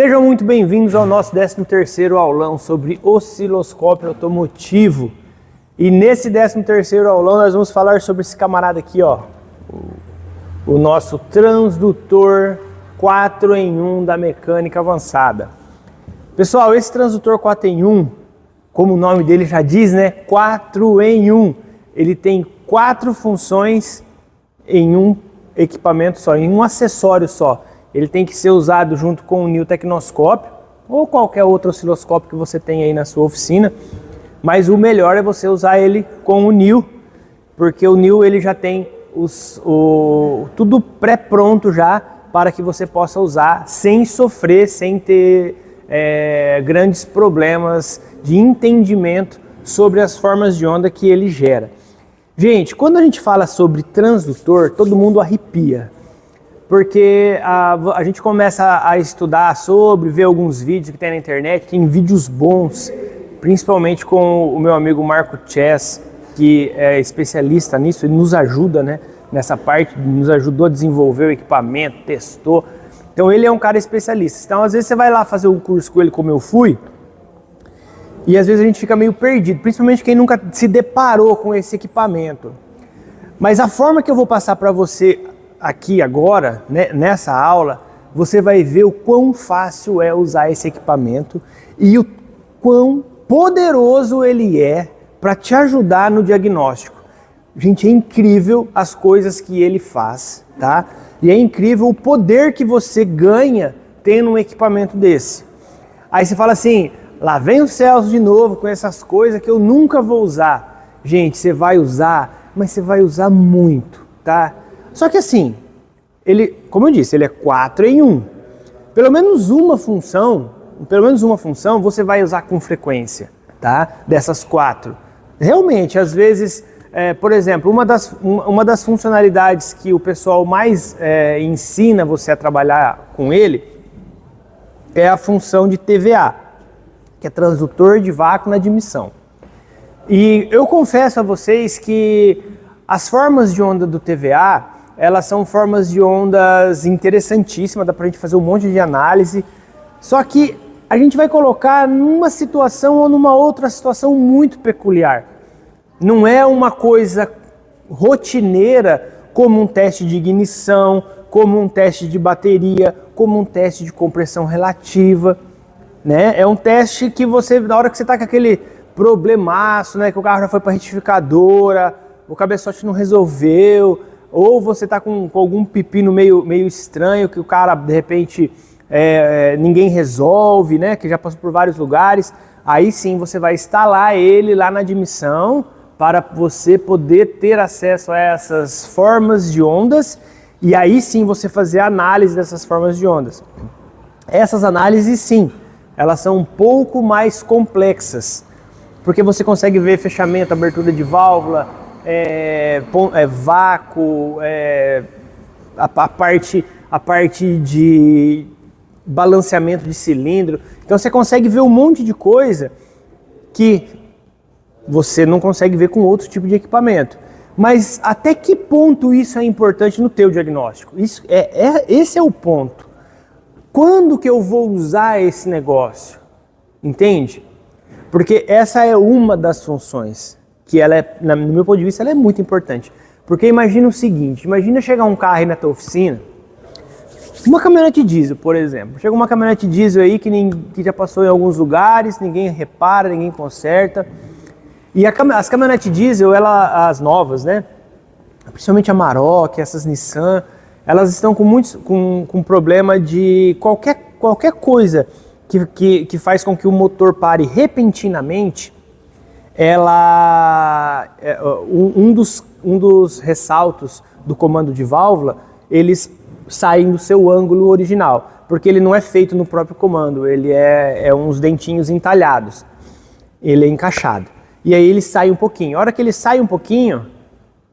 Sejam muito bem-vindos ao nosso 13º aulão sobre osciloscópio automotivo. E nesse 13º aulão nós vamos falar sobre esse camarada aqui, ó, o nosso transdutor 4 em 1 da mecânica avançada. Pessoal, esse transdutor 4 em 1, como o nome dele já diz, né, 4 em 1, ele tem 4 funções em um equipamento só, em um acessório só. Ele tem que ser usado junto com o NIL Tecnoscópio ou qualquer outro osciloscópio que você tem aí na sua oficina, mas o melhor é você usar ele com o NIL, porque o NIL ele já tem tudo pré-pronto já para que você possa usar sem sofrer, sem ter grandes problemas de entendimento sobre as formas de onda que ele gera. Gente, quando a gente fala sobre transdutor, todo mundo arrepia. Porque a gente começa a estudar sobre, ver alguns vídeos que tem na internet, tem vídeos bons, principalmente com o meu amigo Marco Chess, que é especialista nisso, ele nos ajuda, né, nessa parte, nos ajudou a desenvolver o equipamento, testou. Então ele é um cara especialista. Então às vezes você vai lá fazer um curso com ele como eu fui, e às vezes a gente fica meio perdido, principalmente quem nunca se deparou com esse equipamento. Mas a forma que eu vou passar para você aqui agora, né, nessa aula, você vai ver o quão fácil é usar esse equipamento e o quão poderoso ele é para te ajudar no diagnóstico. Gente, é incrível as coisas que ele faz, tá? E é incrível o poder que você ganha tendo um equipamento desse. Aí você fala assim, lá vem o Celso de novo com essas coisas que eu nunca vou usar. Gente, você vai usar, mas você vai usar muito, tá? Só que assim, ele, como eu disse, ele é 4 em 1. Pelo menos uma função você vai usar com frequência, tá? Dessas 4. Realmente, às vezes, por exemplo, uma das funcionalidades que o pessoal mais ensina você a trabalhar com ele é a função de TVA, que é transdutor de vácuo na admissão. E eu confesso a vocês que as formas de onda do TVA, elas são formas de ondas interessantíssimas, dá pra gente fazer um monte de análise, só que a gente vai colocar numa situação ou numa outra situação muito peculiar. Não é uma coisa rotineira como um teste de ignição, como um teste de bateria, como um teste de compressão relativa, né? É um teste que você, na hora que você tá com aquele problemaço, né, que o carro já foi para retificadora, o cabeçote não resolveu, ou você está com algum pepino meio estranho, que o cara, de repente, ninguém resolve, né, que já passou por vários lugares, aí sim você vai instalar ele lá na admissão para você poder ter acesso a essas formas de ondas e aí sim você fazer a análise dessas formas de ondas. Essas análises, sim, elas são um pouco mais complexas, porque você consegue ver fechamento, abertura de válvula, vácuo, a parte de balanceamento de cilindro. Então você consegue ver um monte de coisa que você não consegue ver com outro tipo de equipamento. Mas até que ponto isso é importante no teu diagnóstico? Esse é o ponto. Quando que eu vou usar esse negócio? Entende? Porque essa é uma das funções que ela é, no meu ponto de vista, ela é muito importante. Porque imagina o seguinte, imagina chegar um carro aí na tua oficina, uma caminhonete diesel, por exemplo. Chega uma caminhonete diesel aí que já passou em alguns lugares, ninguém repara, ninguém conserta. E as caminhonetes diesel, as novas, né? Principalmente a Maroc, essas Nissan, elas estão com problema de qualquer coisa que faz com que o motor pare repentinamente. Um dos ressaltos do comando de válvula, eles saem do seu ângulo original, porque ele não é feito no próprio comando, ele é uns dentinhos entalhados, ele é encaixado. E aí ele sai um pouquinho. A hora que ele sai um pouquinho,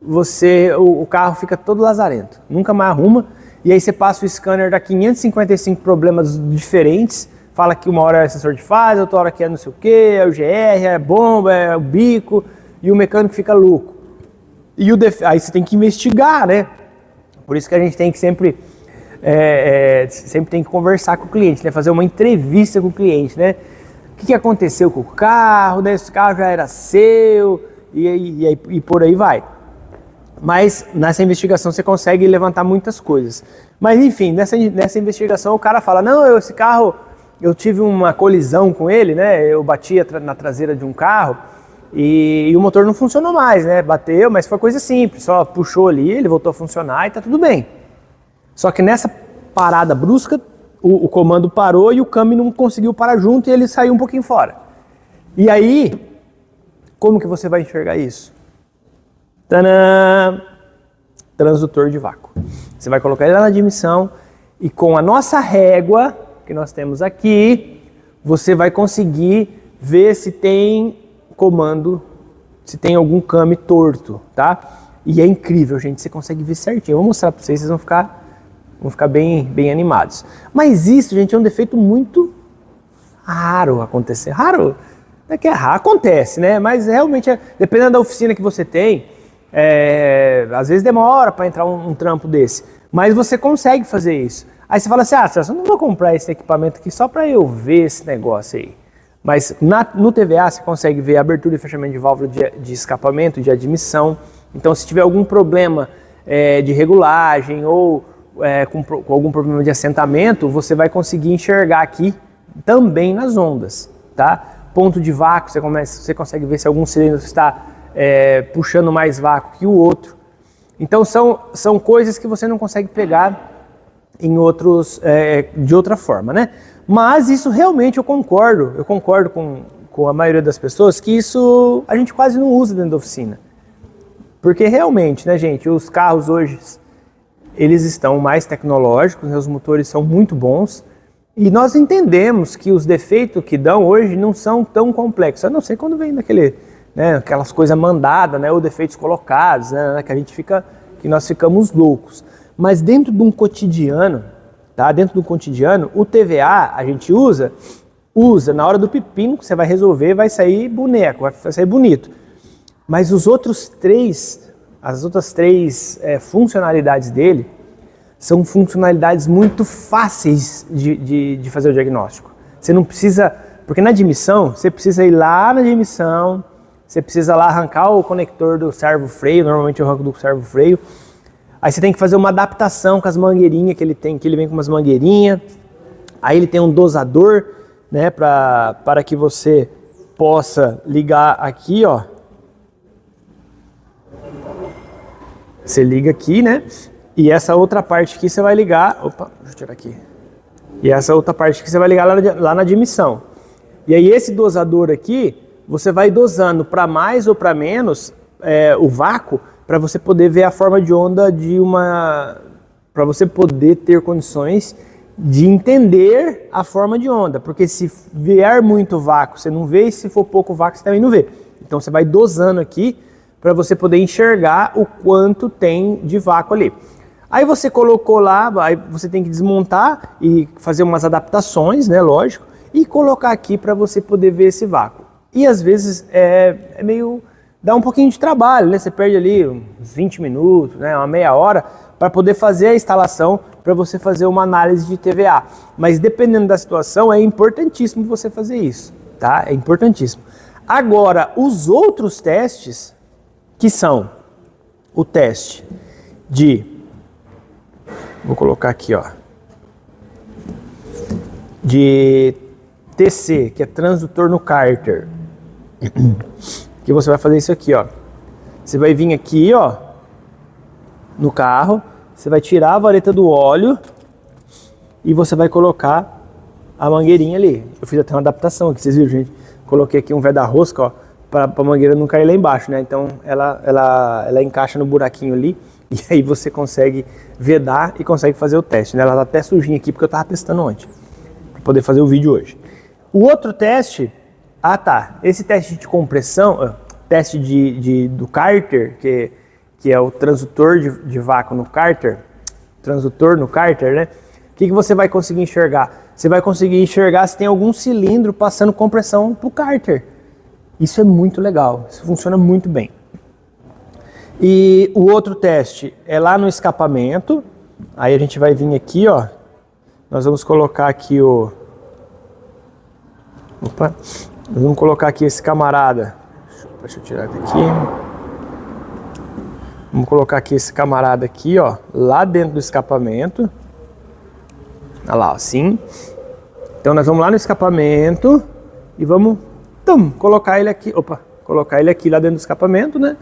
o carro fica todo lazarento, nunca mais arruma, e aí você passa o scanner da 555 problemas diferentes, fala que uma hora é sensor de fase, outra hora que é não sei o que, é o GR, é a bomba, é o bico, e o mecânico fica louco. Aí você tem que investigar, né? Por isso que a gente tem que sempre sempre tem que conversar com o cliente, né? Fazer uma entrevista com o cliente, né? O que aconteceu com o carro, né? Esse carro já era seu e por aí vai. Mas nessa investigação você consegue levantar muitas coisas. Mas enfim, nessa investigação o cara fala, não, esse carro, eu tive uma colisão com ele, né? Eu bati na traseira de um carro e o motor não funcionou mais, né? Bateu, mas foi coisa simples, só puxou ali, ele voltou a funcionar e tá tudo bem. Só que nessa parada brusca, o comando parou e o câmbio não conseguiu parar junto e ele saiu um pouquinho fora. E aí, como que você vai enxergar isso? Tadã! Transdutor de vácuo. Você vai colocar ele lá na admissão e com a nossa régua, que nós temos aqui, você vai conseguir ver se tem comando, se tem algum câmbio torto, tá? E é incrível, gente, você consegue ver certinho. Eu vou mostrar para vocês, vocês vão ficar bem animados. Mas isso, gente, é um defeito muito raro acontecer. Raro? Não é que é raro, acontece, né? Mas realmente, dependendo da oficina que você tem, às vezes demora para entrar um trampo desse. Mas você consegue fazer isso. Aí você fala assim, eu não vou comprar esse equipamento aqui só para eu ver esse negócio aí. Mas no TVA você consegue ver abertura e fechamento de válvula de escapamento, de admissão. Então se tiver algum problema de regulagem ou com algum problema de assentamento, você vai conseguir enxergar aqui também nas ondas, tá? Ponto de vácuo, você consegue ver se algum cilindro está puxando mais vácuo que o outro. Então são coisas que você não consegue pegar em outros, de outra forma, né? Mas isso realmente eu concordo com a maioria das pessoas que isso a gente quase não usa dentro da oficina. Porque realmente, né, gente, os carros hoje, eles estão mais tecnológicos, né, os motores são muito bons e nós entendemos que os defeitos que dão hoje não são tão complexos, a não ser quando vem aquelas coisas mandadas, né, ou defeitos colocados, né, que nós ficamos loucos. Mas dentro de um cotidiano, tá? Dentro do cotidiano, o TVA a gente usa na hora do pepino que você vai resolver, vai sair boneco, vai sair bonito. Mas as outras três funcionalidades dele são funcionalidades muito fáceis de fazer o diagnóstico. Você não precisa, porque na admissão, você precisa ir lá na admissão, você precisa lá arrancar o conector do servo-freio, normalmente eu arranco do servo-freio. Aí você tem que fazer uma adaptação com as mangueirinhas que ele vem com umas mangueirinhas. Aí ele tem um dosador, né, para que você possa ligar aqui, ó. Você liga aqui, né? E essa outra parte aqui você vai ligar... Opa, deixa eu tirar aqui. E essa outra parte aqui você vai ligar lá na admissão. E aí esse dosador aqui, você vai dosando para mais ou para menos o vácuo, para você poder ver a forma de onda para você poder ter condições de entender a forma de onda, porque se vier muito vácuo você não vê, e se for pouco vácuo você também não vê. Então você vai dosando aqui para você poder enxergar o quanto tem de vácuo ali. Aí você colocou lá, aí você tem que desmontar e fazer umas adaptações, né, lógico, e colocar aqui para você poder ver esse vácuo. E às vezes dá um pouquinho de trabalho, né? Você perde ali uns 20 minutos, né? Uma meia hora para poder fazer a instalação, para você fazer uma análise de TVA. Mas dependendo da situação, é importantíssimo você fazer isso, tá? É importantíssimo. Agora, os outros testes, que são o teste vou colocar aqui, ó, de TC, que é transdutor no cárter, que você vai fazer isso aqui, ó. Você vai vir aqui, ó, no carro, você vai tirar a vareta do óleo e você vai colocar a mangueirinha ali. Eu fiz até uma adaptação aqui, vocês viram, gente? Coloquei aqui um veda-rosca, ó, para a mangueira não cair lá embaixo, né? Então ela encaixa no buraquinho ali e aí você consegue vedar e consegue fazer o teste, né? Ela tá até sujinha aqui porque eu tava testando ontem, para poder fazer o vídeo hoje. O outro teste, esse teste de compressão, teste do cárter, que é o transdutor de vácuo no cárter, transdutor no cárter, né? O que você vai conseguir enxergar? Você vai conseguir enxergar se tem algum cilindro passando compressão pro cárter. Isso é muito legal, isso funciona muito bem. E o outro teste é lá no escapamento, Aí a gente vai vir aqui, ó. Nós vamos colocar aqui o... Opa! Nós vamos colocar aqui esse camarada. Deixa eu tirar daqui. Vamos colocar aqui esse camarada aqui, ó. Lá dentro do escapamento. Olha lá, assim. Então nós vamos lá no escapamento e vamos colocar ele aqui. Opa! Colocar ele aqui lá dentro do escapamento, né?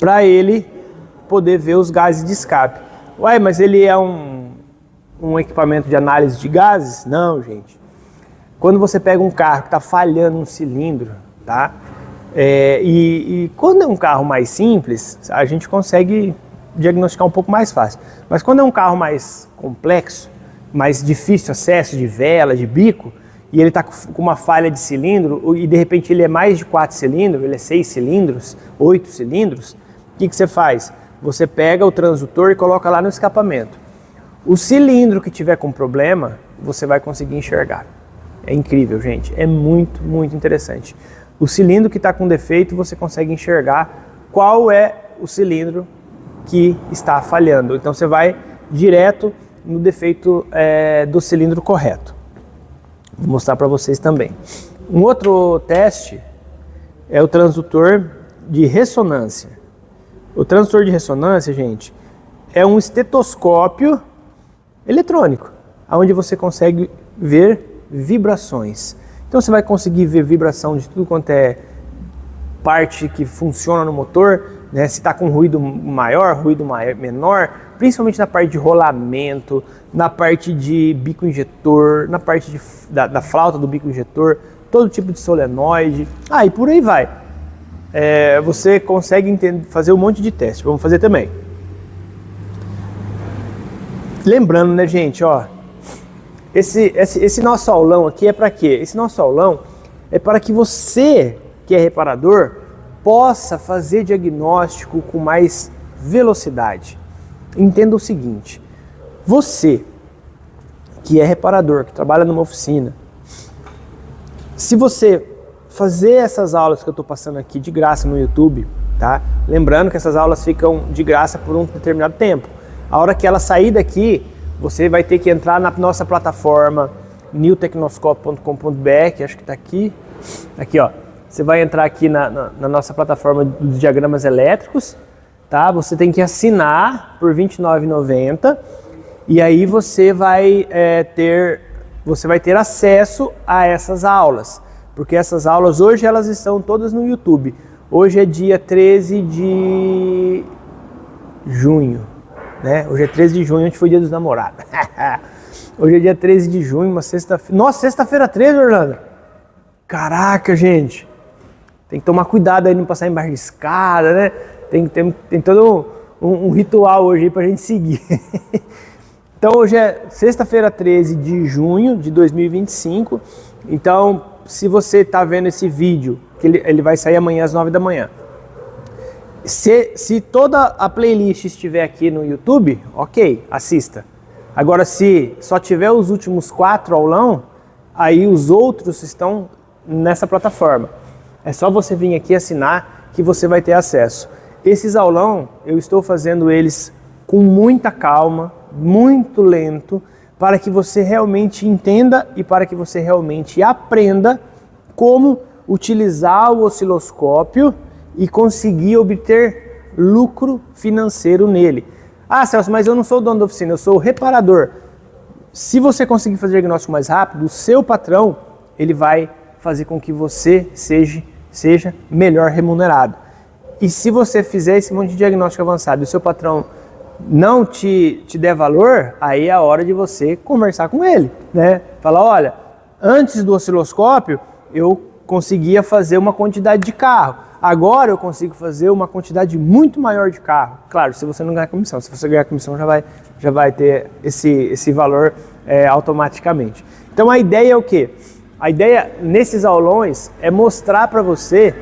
Para ele poder ver os gases de escape. Ué, mas ele é um equipamento de análise de gases? Não, gente. Quando você pega um carro que está falhando um cilindro, tá? E quando é um carro mais simples, a gente consegue diagnosticar um pouco mais fácil. Mas quando é um carro mais complexo, mais difícil acesso de vela, de bico, e ele está com uma falha de cilindro, e de repente ele é mais de 4 cilindros, ele é 6 cilindros, 8 cilindros, o que você faz? Você pega o transdutor e coloca lá no escapamento. O cilindro que tiver com problema, você vai conseguir enxergar. É incrível, gente. É muito, muito interessante. O cilindro que está com defeito, você consegue enxergar qual é o cilindro que está falhando. Então você vai direto no defeito do cilindro correto. Vou mostrar para vocês também. Um outro teste é o transdutor de ressonância. O transdutor de ressonância, gente, é um estetoscópio eletrônico, onde você consegue ver vibrações. Então você vai conseguir ver vibração de tudo quanto é parte que funciona no motor, né? Se está com ruído maior, menor, principalmente na parte de rolamento, na parte de bico injetor, na parte da flauta do bico injetor, todo tipo de solenoide, e por aí vai. Você consegue fazer um monte de teste. Vamos fazer também. Lembrando, né, gente, ó, esse nosso aulão aqui é para quê? Esse nosso aulão é para que você, que é reparador, possa fazer diagnóstico com mais velocidade. Entenda o seguinte: você, que é reparador, que trabalha numa oficina, se você fazer essas aulas que eu estou passando aqui de graça no YouTube, tá? Lembrando que essas aulas ficam de graça por um determinado tempo. A hora que ela sair daqui, você vai ter que entrar na nossa plataforma newtecnoscope.com.br, acho que está aqui. Aqui, ó. Você vai entrar aqui na nossa plataforma dos diagramas elétricos, tá? Você tem que assinar por R$ 29,90 e aí você vai ter acesso a essas aulas. Porque essas aulas hoje elas estão todas no YouTube. Hoje é dia 13 de junho, né? Hoje é 13 de junho, onde foi dia dos namorados. Hoje é dia 13 de junho, uma sexta-feira. Nossa, sexta-feira 13, Orlando. Caraca, gente. Tem que tomar cuidado aí, não passar embaixo de escada, né? Tem todo um ritual hoje aí pra gente seguir. Então hoje é sexta-feira 13 de junho de 2025. Então, se você está vendo esse vídeo, que ele vai sair amanhã às 9 da manhã. Se toda a playlist estiver aqui no YouTube, ok, assista. Agora, se só tiver os últimos 4 aulão, aí os outros estão nessa plataforma. É só você vir aqui assinar que você vai ter acesso. Esses aulão, eu estou fazendo eles com muita calma, muito lento, para que você realmente entenda e para que você realmente aprenda como utilizar o osciloscópio e conseguir obter lucro financeiro nele. Ah, Celso, mas eu não sou o dono da oficina, eu sou o reparador. Se você conseguir fazer diagnóstico mais rápido, o seu patrão, ele vai fazer com que você seja melhor remunerado. E se você fizer esse monte de diagnóstico avançado e o seu patrão não te der valor, aí é a hora de você conversar com ele, né? Falar, olha, antes do osciloscópio eu conseguia fazer uma quantidade de carro, agora eu consigo fazer uma quantidade muito maior de carro. Claro, se você não ganhar comissão, se você ganhar comissão já vai ter esse valor automaticamente. Então a ideia é o quê? A ideia nesses aulões é mostrar para você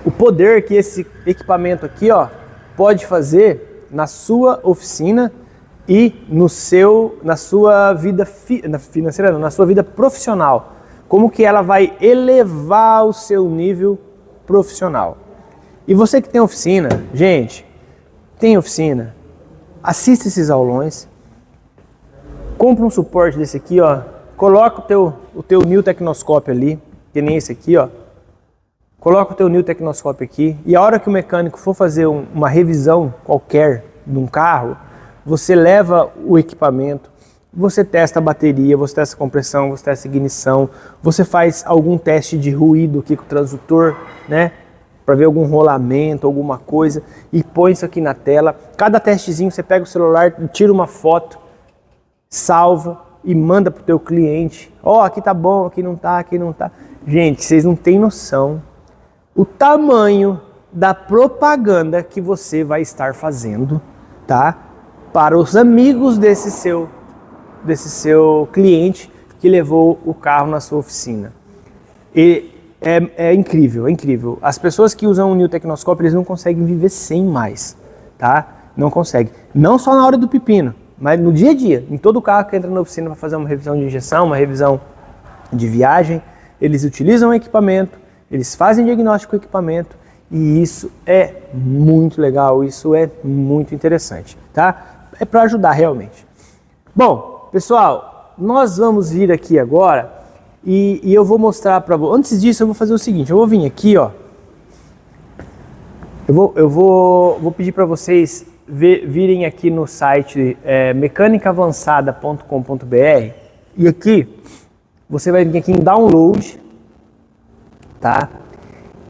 o poder que esse equipamento aqui, ó, pode fazer na sua oficina e na sua vida financeira, não, na sua vida profissional. Como que ela vai elevar o seu nível profissional. E você que tem oficina, gente, tem oficina, assista esses aulões, compra um suporte desse aqui, ó, coloca o teu New Tecnoscope ali, que nem esse aqui, ó. Coloca o teu New Tecnoscope aqui e a hora que o mecânico for fazer uma revisão qualquer de um carro, você leva o equipamento, você testa a bateria, você testa a compressão, você testa a ignição, você faz algum teste de ruído aqui com o transdutor, né? Para ver algum rolamento, alguma coisa, e põe isso aqui na tela. Cada testezinho você pega o celular, tira uma foto, salva e manda pro teu cliente. Ó, aqui tá bom, aqui não tá, aqui não tá. Gente, vocês não têm noção o tamanho da propaganda que você vai estar fazendo, tá? Para os amigos desse seu cliente que levou o carro na sua oficina. E é incrível, é incrível. As pessoas que usam o New Tecnoscope, eles não conseguem viver sem mais, tá? Não conseguem. Não só na hora do pepino, mas no dia a dia. Em todo carro que entra na oficina para fazer uma revisão de injeção, uma revisão de viagem, eles utilizam o equipamento, eles fazem diagnóstico com o equipamento e isso é muito legal, isso é muito interessante, tá? É para ajudar realmente. Bom, pessoal, nós vamos vir aqui agora e eu vou mostrar para vocês. Antes disso, eu vou fazer o seguinte, eu vou vir aqui, ó. Eu vou pedir para vocês virem aqui no site mecanicavançada.com.br e aqui você vai vir aqui em download, tá?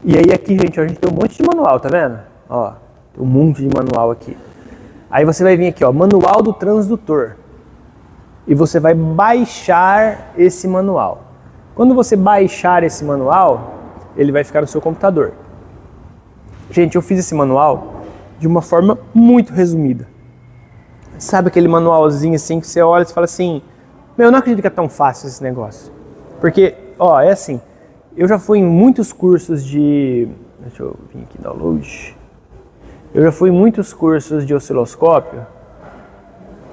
E aí aqui, gente, ó, a gente tem um monte de manual, tá vendo? Ó, tem um monte de manual aqui. Aí você vai vir aqui, ó, manual do transdutor. E você vai baixar esse manual. Quando você baixar esse manual, ele vai ficar no seu computador. Gente, eu fiz esse manual de uma forma muito resumida. Sabe aquele manualzinho assim que você olha e fala assim, meu, eu não acredito que é tão fácil esse negócio. Porque, ó, é assim, eu já fui em muitos cursos de... Deixa eu vir aqui, download. Eu já fui em muitos cursos de osciloscópio.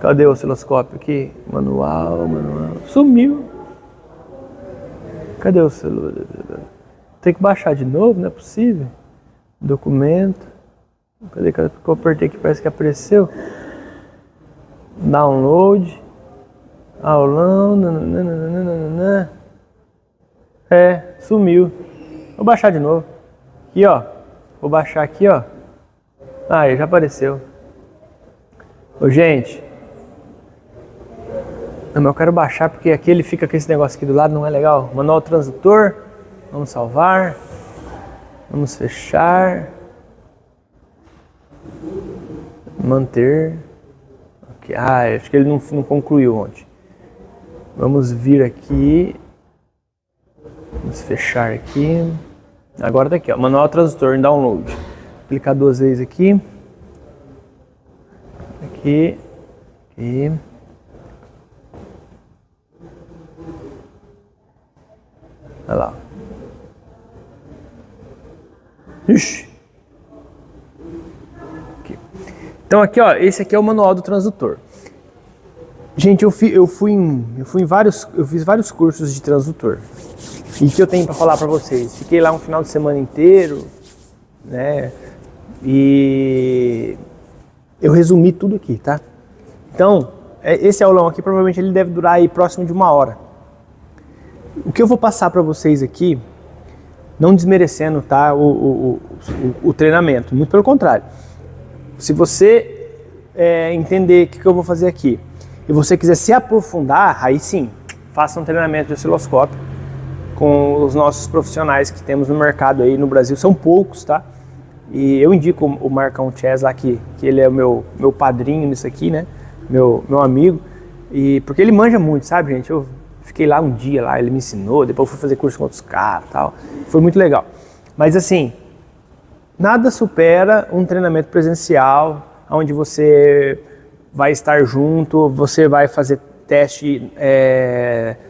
Cadê o osciloscópio aqui? Manual. Sumiu. Cadê o celular? Tem que baixar de novo, não é possível. Documento. Cadê que eu apertei aqui? Parece que apareceu. Download. Aulão. Nananana. Sumiu. Vou baixar de novo. Aqui, ó. Vou baixar aqui, ó. Aí, já apareceu. Ô, gente. Não, eu quero baixar porque aqui ele fica com esse negócio aqui do lado, não é legal. Manual transdutor. Vamos salvar. Vamos fechar. Manter. Okay. Ah, acho que ele não concluiu ontem. Vamos vir aqui. Vamos fechar aqui. Agora tá aqui, ó. Manual transdutor em download. Vou clicar 2 vezes aqui. Aqui. Aqui. Olha lá. Ixi. Aqui. Então aqui, ó, esse aqui é o manual do transdutor. Gente, eu fiz vários cursos de transdutor. E o que eu tenho para falar para vocês? Fiquei lá um final de semana inteiro, né? E eu resumi tudo aqui, tá? Então, esse aulão aqui provavelmente ele deve durar aí próximo de 1 hora. O que eu vou passar para vocês aqui, não desmerecendo, tá, o treinamento, muito pelo contrário. Se você entender o que eu vou fazer aqui e você quiser se aprofundar, aí sim, faça um treinamento de osciloscópio com os nossos profissionais que temos no mercado aí no Brasil, são poucos, tá? E eu indico o Marcão Chess lá, que ele é o meu padrinho nisso aqui, né? Meu amigo, e porque ele manja muito, sabe, gente? Eu fiquei lá um dia, lá, ele me ensinou, depois eu fui fazer curso com outros caras e tal, foi muito legal. Mas assim, nada supera um treinamento presencial, onde você vai estar junto, você vai fazer teste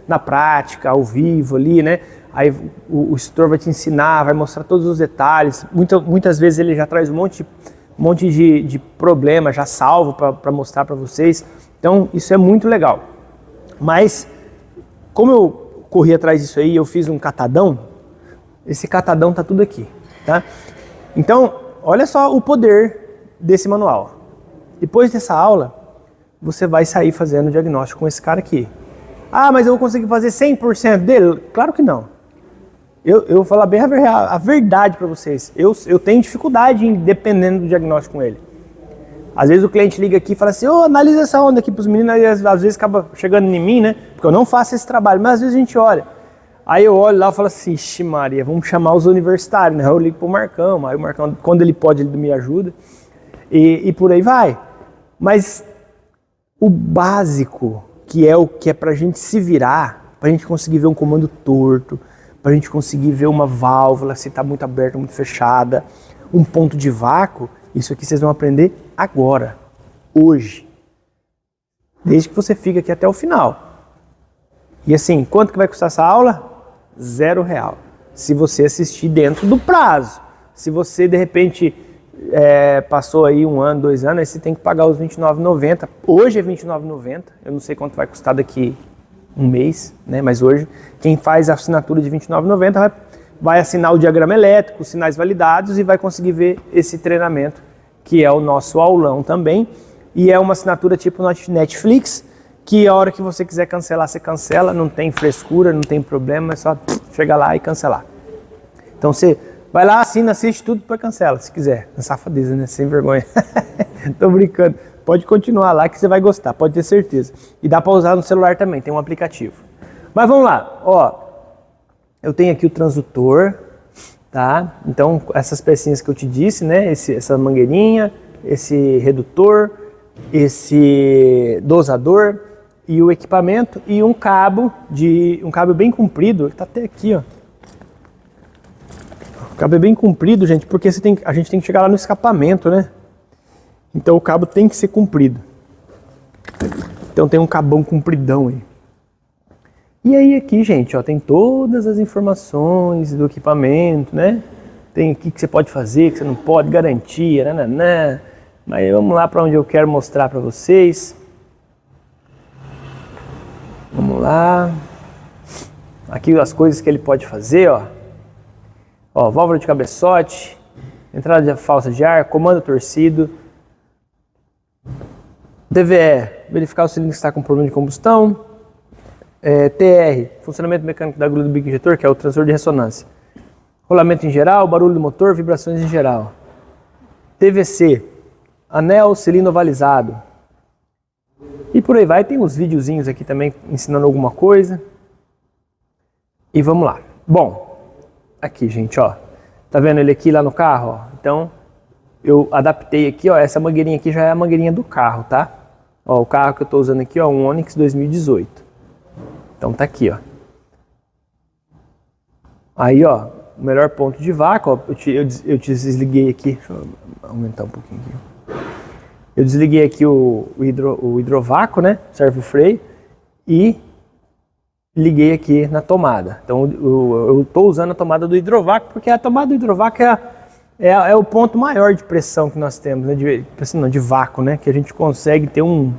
na prática, ao vivo ali, né? Aí o instrutor vai te ensinar, vai mostrar todos os detalhes. Muitas vezes ele já traz um monte de problema já salvo para mostrar para vocês. Então isso é muito legal. Mas como eu corri atrás disso aí, eu fiz um catadão. Esse catadão tá tudo aqui, tá? Então olha só o poder desse manual. Depois dessa aula, você vai sair fazendo o diagnóstico com esse cara aqui. Ah, mas eu vou conseguir fazer 100% dele? Claro que não. Eu vou falar bem a verdade para vocês. Eu tenho dificuldade em dependendo do diagnóstico com ele. Às vezes o cliente liga aqui e fala assim, analisa essa onda aqui para os meninos, aí às vezes acaba chegando em mim, né? Porque eu não faço esse trabalho, mas às vezes a gente olha. Aí eu olho lá e falo assim, ixi Maria, vamos chamar os universitários, né? Eu ligo pro Marcão, aí o Marcão, quando ele pode, ele me ajuda. E por aí vai. Mas o básico, que é pra gente se virar, pra gente conseguir ver um comando torto, pra gente conseguir ver uma válvula, se tá muito aberta, muito fechada, um ponto de vácuo, isso aqui vocês vão aprender agora, hoje. Desde que você fica aqui até o final. E assim, quanto que vai custar essa aula? R$0. Se você assistir dentro do prazo. Se você, de repente, passou aí 1 ano, 2 anos, aí você tem que pagar os R$29,90. Hoje é R$29,90. Eu não sei quanto vai custar daqui um mês, né? Mas hoje, quem faz a assinatura de R$29,90 vai assinar o diagrama elétrico, os sinais validados e vai conseguir ver esse treinamento, que é o nosso aulão também. E é uma assinatura tipo Netflix, que a hora que você quiser cancelar, você cancela, não tem frescura, não tem problema, é só chegar lá e cancelar. Então você vai lá, assina, assiste tudo, depois cancela, se quiser. É safadeza, né? Sem vergonha. Tô brincando. Pode continuar lá que você vai gostar, pode ter certeza. E dá para usar no celular também, tem um aplicativo. Mas vamos lá, ó. Eu tenho aqui o transdutor, tá? Então, essas pecinhas que eu te disse, né? Essa mangueirinha, esse redutor, esse dosador e o equipamento e um cabo bem comprido, ele tá até aqui, ó. O cabo é bem comprido, gente, porque a gente tem que chegar lá no escapamento, né? Então o cabo tem que ser comprido. Então tem um cabão compridão aí. E aí aqui, gente, ó, tem todas as informações do equipamento, né? Tem o que você pode fazer, que você não pode, garantia, nananã. Mas vamos lá para onde eu quero mostrar para vocês. Vamos lá. Aqui as coisas que ele pode fazer, ó. Ó, válvula de cabeçote, entrada de falsa de ar, comando torcido. DVE, verificar o cilindro que está com problema de combustão. TR, funcionamento mecânico da agulha do bico injetor, que é o transdutor de ressonância. Rolamento em geral, barulho do motor, vibrações em geral. TVC, anel cilindro ovalizado. E por aí vai, tem uns videozinhos aqui também ensinando alguma coisa. E vamos lá. Bom, aqui, gente, ó. Tá vendo ele aqui lá no carro, ó? Então, eu adaptei aqui, ó. Essa mangueirinha aqui já é a mangueirinha do carro, tá? Ó, o carro que eu tô usando aqui, ó, um Onix 2018. Então tá aqui, ó. Aí, ó, o melhor ponto de vácuo, ó, eu desliguei aqui. Deixa eu aumentar um pouquinho aqui. Eu desliguei aqui o hidrovácuo, né? Serve o freio. E liguei aqui na tomada. Então eu estou usando a tomada do hidrovácuo, porque a tomada do hidrovácuo é o ponto maior de pressão que nós temos, né? De vácuo, né? Que a gente consegue ter um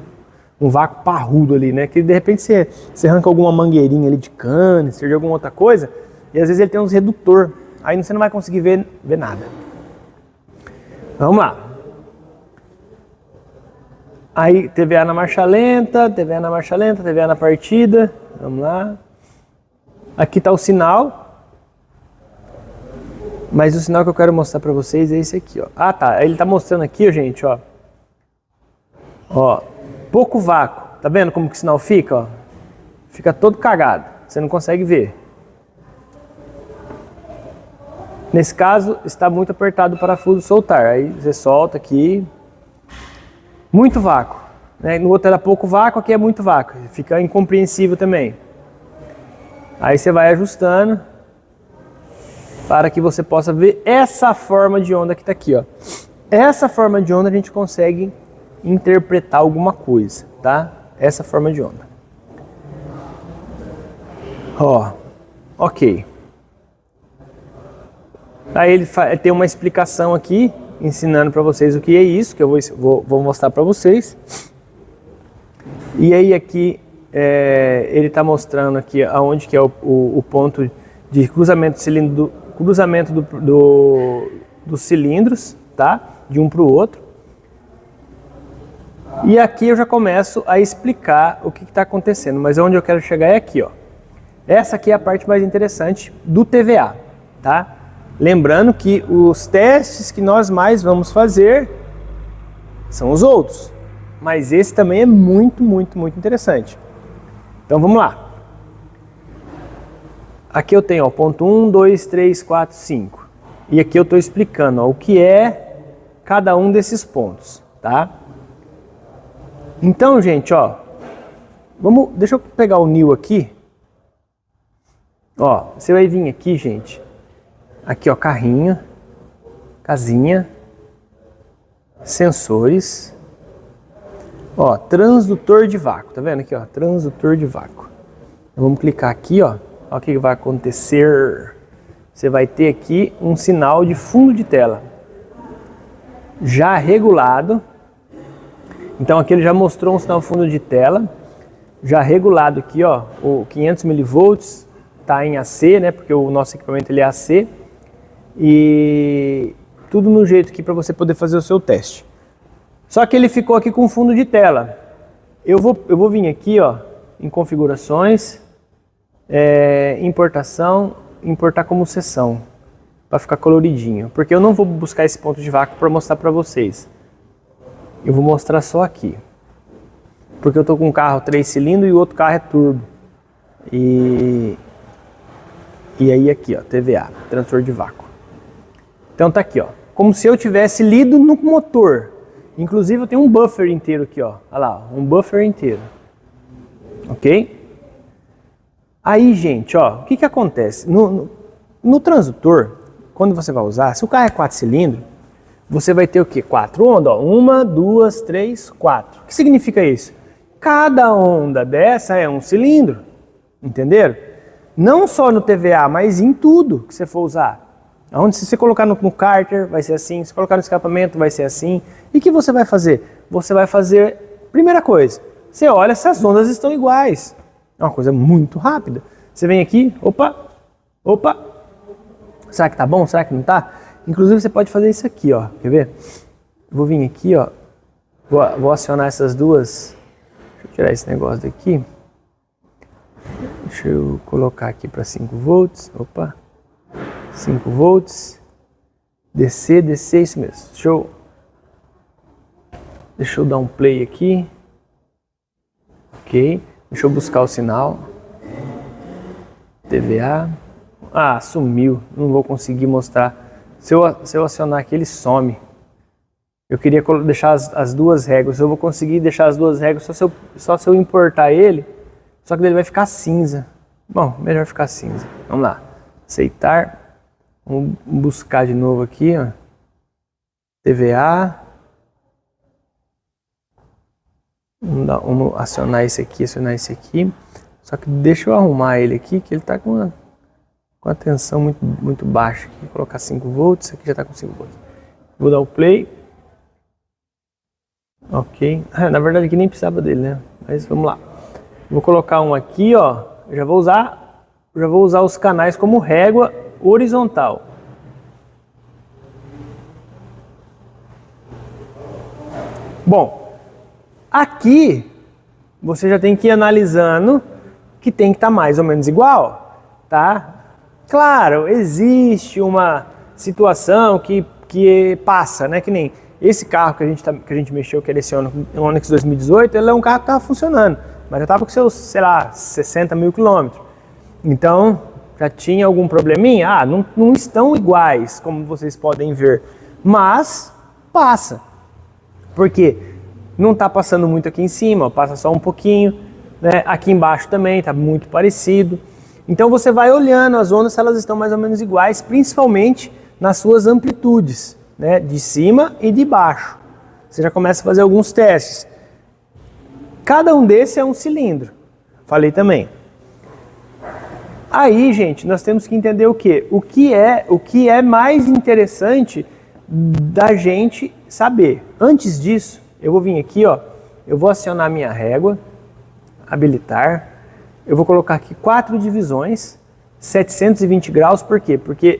vácuo parrudo ali, né? Que de repente você arranca alguma mangueirinha ali de câncer, de alguma outra coisa, e às vezes ele tem uns redutor. Aí você não vai conseguir ver nada. Vamos lá. Aí TVA na marcha lenta, TVA na marcha lenta, TVA na partida. Vamos lá. Aqui está o sinal. Mas o sinal que eu quero mostrar para vocês é esse aqui, ó. Ah, tá. Ele está mostrando aqui, ó, gente, ó. Ó, pouco vácuo. Tá vendo como que o sinal fica, ó? Fica todo cagado. Você não consegue ver. Nesse caso, está muito apertado o parafuso soltar. Aí você solta aqui. Muito vácuo, né? No outro era pouco vácuo, aqui é muito vácuo, fica incompreensível também. Aí você vai ajustando para que você possa ver essa forma de onda que está aqui, ó. Essa forma de onda a gente consegue interpretar alguma coisa, tá? Essa forma de onda. Ó, ok. Aí ele tem uma explicação aqui, ensinando para vocês o que é isso, que eu vou mostrar para vocês. E aí aqui ele está mostrando aqui aonde que é o ponto de cruzamento dos cilindros, tá? De um para o outro. E aqui eu já começo a explicar o que está acontecendo, mas onde eu quero chegar é aqui, ó. Essa aqui é a parte mais interessante do TVA, tá? Lembrando que os testes que nós mais vamos fazer são os outros, mas esse também é muito interessante. Então vamos lá. Aqui eu tenho ó, ponto 1, 2, 3, 4, 5. E aqui eu estou explicando ó, o que é cada um desses pontos, tá? Então, gente, ó, deixa eu pegar o new aqui. Ó, você vai vir aqui, gente. Aqui, ó, carrinho, casinha, sensores. Ó, transdutor de vácuo, tá vendo aqui, ó, transdutor de vácuo. Então, vamos clicar aqui, ó. Olha o que vai acontecer. Você vai ter aqui um sinal de fundo de tela já regulado. Então aqui ele já mostrou um sinal fundo de tela já regulado aqui, ó, o 500 mV está em AC, né? Porque o nosso equipamento ele é AC e tudo no jeito aqui para você poder fazer o seu teste. Só que ele ficou aqui com fundo de tela. Eu vou vir aqui, ó, em configurações, importar como seção, para ficar coloridinho, porque eu não vou buscar esse ponto de vácuo para mostrar para vocês. Eu vou mostrar só aqui, porque eu tô com um carro 3 cilindros e o outro carro é turbo. E aí aqui, ó, TVA, transdutor de vácuo. Então tá aqui, ó, como se eu tivesse lido no motor. Inclusive eu tenho um buffer inteiro aqui, ó, olha lá, um buffer inteiro. Ok? Aí, gente, ó, o que que acontece? No transdutor, quando você vai usar, se o carro é 4 cilindros, você vai ter o quê? 4 ondas, ó. 1, 2, 3, 4. O que significa isso? Cada onda dessa é um cilindro, entenderam? Não só no TVA, mas em tudo que você for usar. Onde se você colocar no cárter, vai ser assim. Se colocar no escapamento, vai ser assim. E o que você vai fazer? Você vai fazer, primeira coisa, você olha se as ondas estão iguais. É uma coisa muito rápida. Você vem aqui, opa, será que tá bom? Será que não tá? Inclusive você pode fazer isso aqui, ó, quer ver? Eu vou vir aqui, ó, vou acionar essas duas, deixa eu tirar esse negócio daqui. Deixa eu colocar aqui para 5 volts, opa, 5 volts, DC, isso mesmo. Deixa eu dar um play aqui, ok, deixa eu buscar o sinal, TVA, sumiu, não vou conseguir mostrar. Se eu acionar aqui, ele some. Eu queria deixar as duas réguas. Eu vou conseguir deixar as duas réguas só se eu importar ele. Só que ele vai ficar cinza. Bom, melhor ficar cinza. Vamos lá. Aceitar. Vamos buscar de novo aqui, ó. TVA. Vamos acionar esse aqui. Só que deixa eu arrumar ele aqui, que ele está com a tensão muito baixa. Vou colocar 5 volts, aqui já está com 5 volts. Vou dar o play. Ok. Na verdade aqui nem precisava dele, né? Mas vamos lá. Vou colocar um aqui, ó. Eu já vou usar os canais como régua horizontal. Bom, aqui você já tem que ir analisando que tem que estar mais ou menos igual, tá? Claro, existe uma situação que passa, né? Que nem esse carro que a gente mexeu, que era esse Onix 2018, ele é um carro que estava funcionando, mas já estava com seus, sei lá, 60 mil quilômetros. Então, já tinha algum probleminha? Não estão iguais, como vocês podem ver, mas passa. Por quê? Não está passando muito aqui em cima, passa só um pouquinho, né? Aqui embaixo também está muito parecido. Então você vai olhando as ondas se elas estão mais ou menos iguais, principalmente nas suas amplitudes, né? De cima e de baixo. Você já começa a fazer alguns testes. Cada um desses é um cilindro, falei também. Aí, gente, nós temos que entender o quê? O que é mais interessante da gente saber. Antes disso, eu vou vir aqui, ó, eu vou acionar minha régua, habilitar. Eu vou colocar aqui 4 divisões, 720 graus, por quê? Porque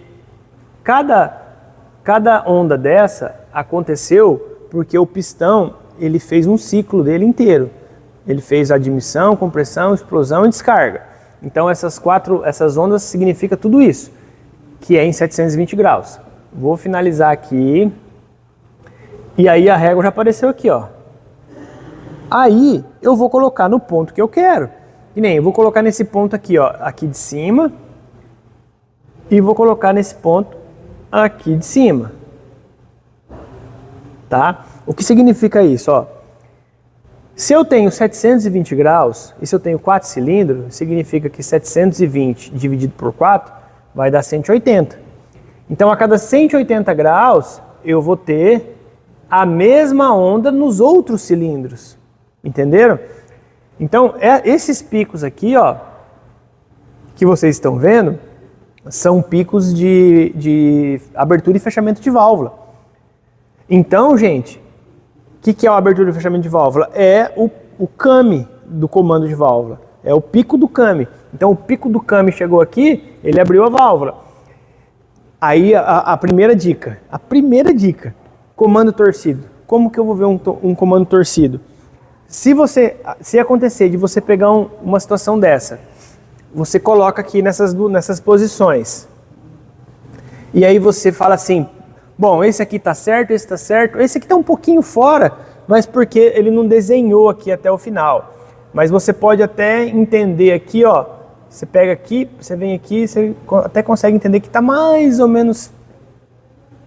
cada onda dessa aconteceu porque o pistão ele fez um ciclo dele inteiro. Ele fez admissão, compressão, explosão e descarga. Então essas ondas significa tudo isso, que é em 720 graus. Vou finalizar aqui. E aí a régua já apareceu aqui, ó. Aí eu vou colocar no ponto que eu quero. E nem eu vou colocar nesse ponto aqui, ó, aqui de cima. E vou colocar nesse ponto aqui de cima. Tá? O que significa isso, ó? Se eu tenho 720 graus e se eu tenho 4 cilindros, significa que 720 dividido por 4 vai dar 180. Então a cada 180 graus eu vou ter a mesma onda nos outros cilindros. Entenderam? Então esses picos aqui, ó, que vocês estão vendo, são picos de abertura e fechamento de válvula. Então, gente, o que é a abertura e fechamento de válvula? É o came do comando de válvula. É o pico do came. Então, o pico do came chegou aqui, ele abriu a válvula. Aí, a primeira dica. Comando torcido. Como que eu vou ver um comando torcido? Se acontecer de você pegar uma situação dessa, você coloca aqui nessas posições. E aí você fala assim, bom, esse aqui tá certo, esse aqui tá um pouquinho fora, mas porque ele não desenhou aqui até o final. Mas você pode até entender aqui, ó, você pega aqui, você vem aqui, você até consegue entender que tá mais ou menos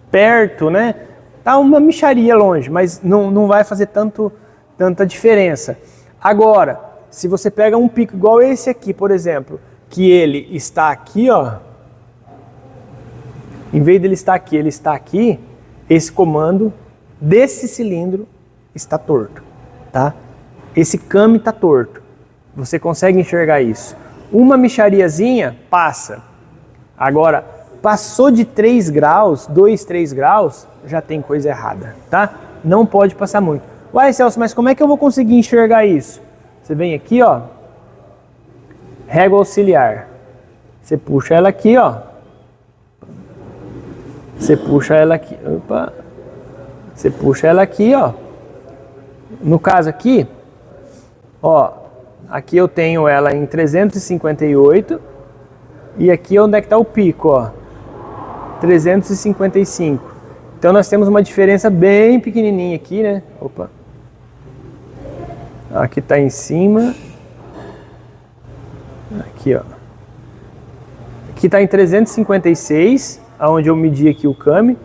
perto, né? Tá uma mixaria longe, mas não vai fazer tanta diferença. Agora, se você pega um pico igual esse aqui, por exemplo, que ele está aqui, ó, em vez dele estar aqui, ele está aqui, esse comando desse cilindro está torto, tá? Esse came está torto. Você consegue enxergar isso. Uma mixariazinha passa. Agora, passou de 3 graus, 2, 3 graus, já tem coisa errada, tá? Não pode passar muito. Uai, Celso, mas como é que eu vou conseguir enxergar isso? Você vem aqui, ó, régua auxiliar. Você puxa ela aqui, ó. Você puxa ela aqui, opa. Você puxa ela aqui, ó. No caso aqui, ó, aqui eu tenho ela em 358 e aqui onde é que está o pico, ó, 355. Então nós temos uma diferença bem pequenininha aqui, né? Opa. Aqui está em cima. Aqui, ó. Aqui está em 356, aonde eu medi aqui o came,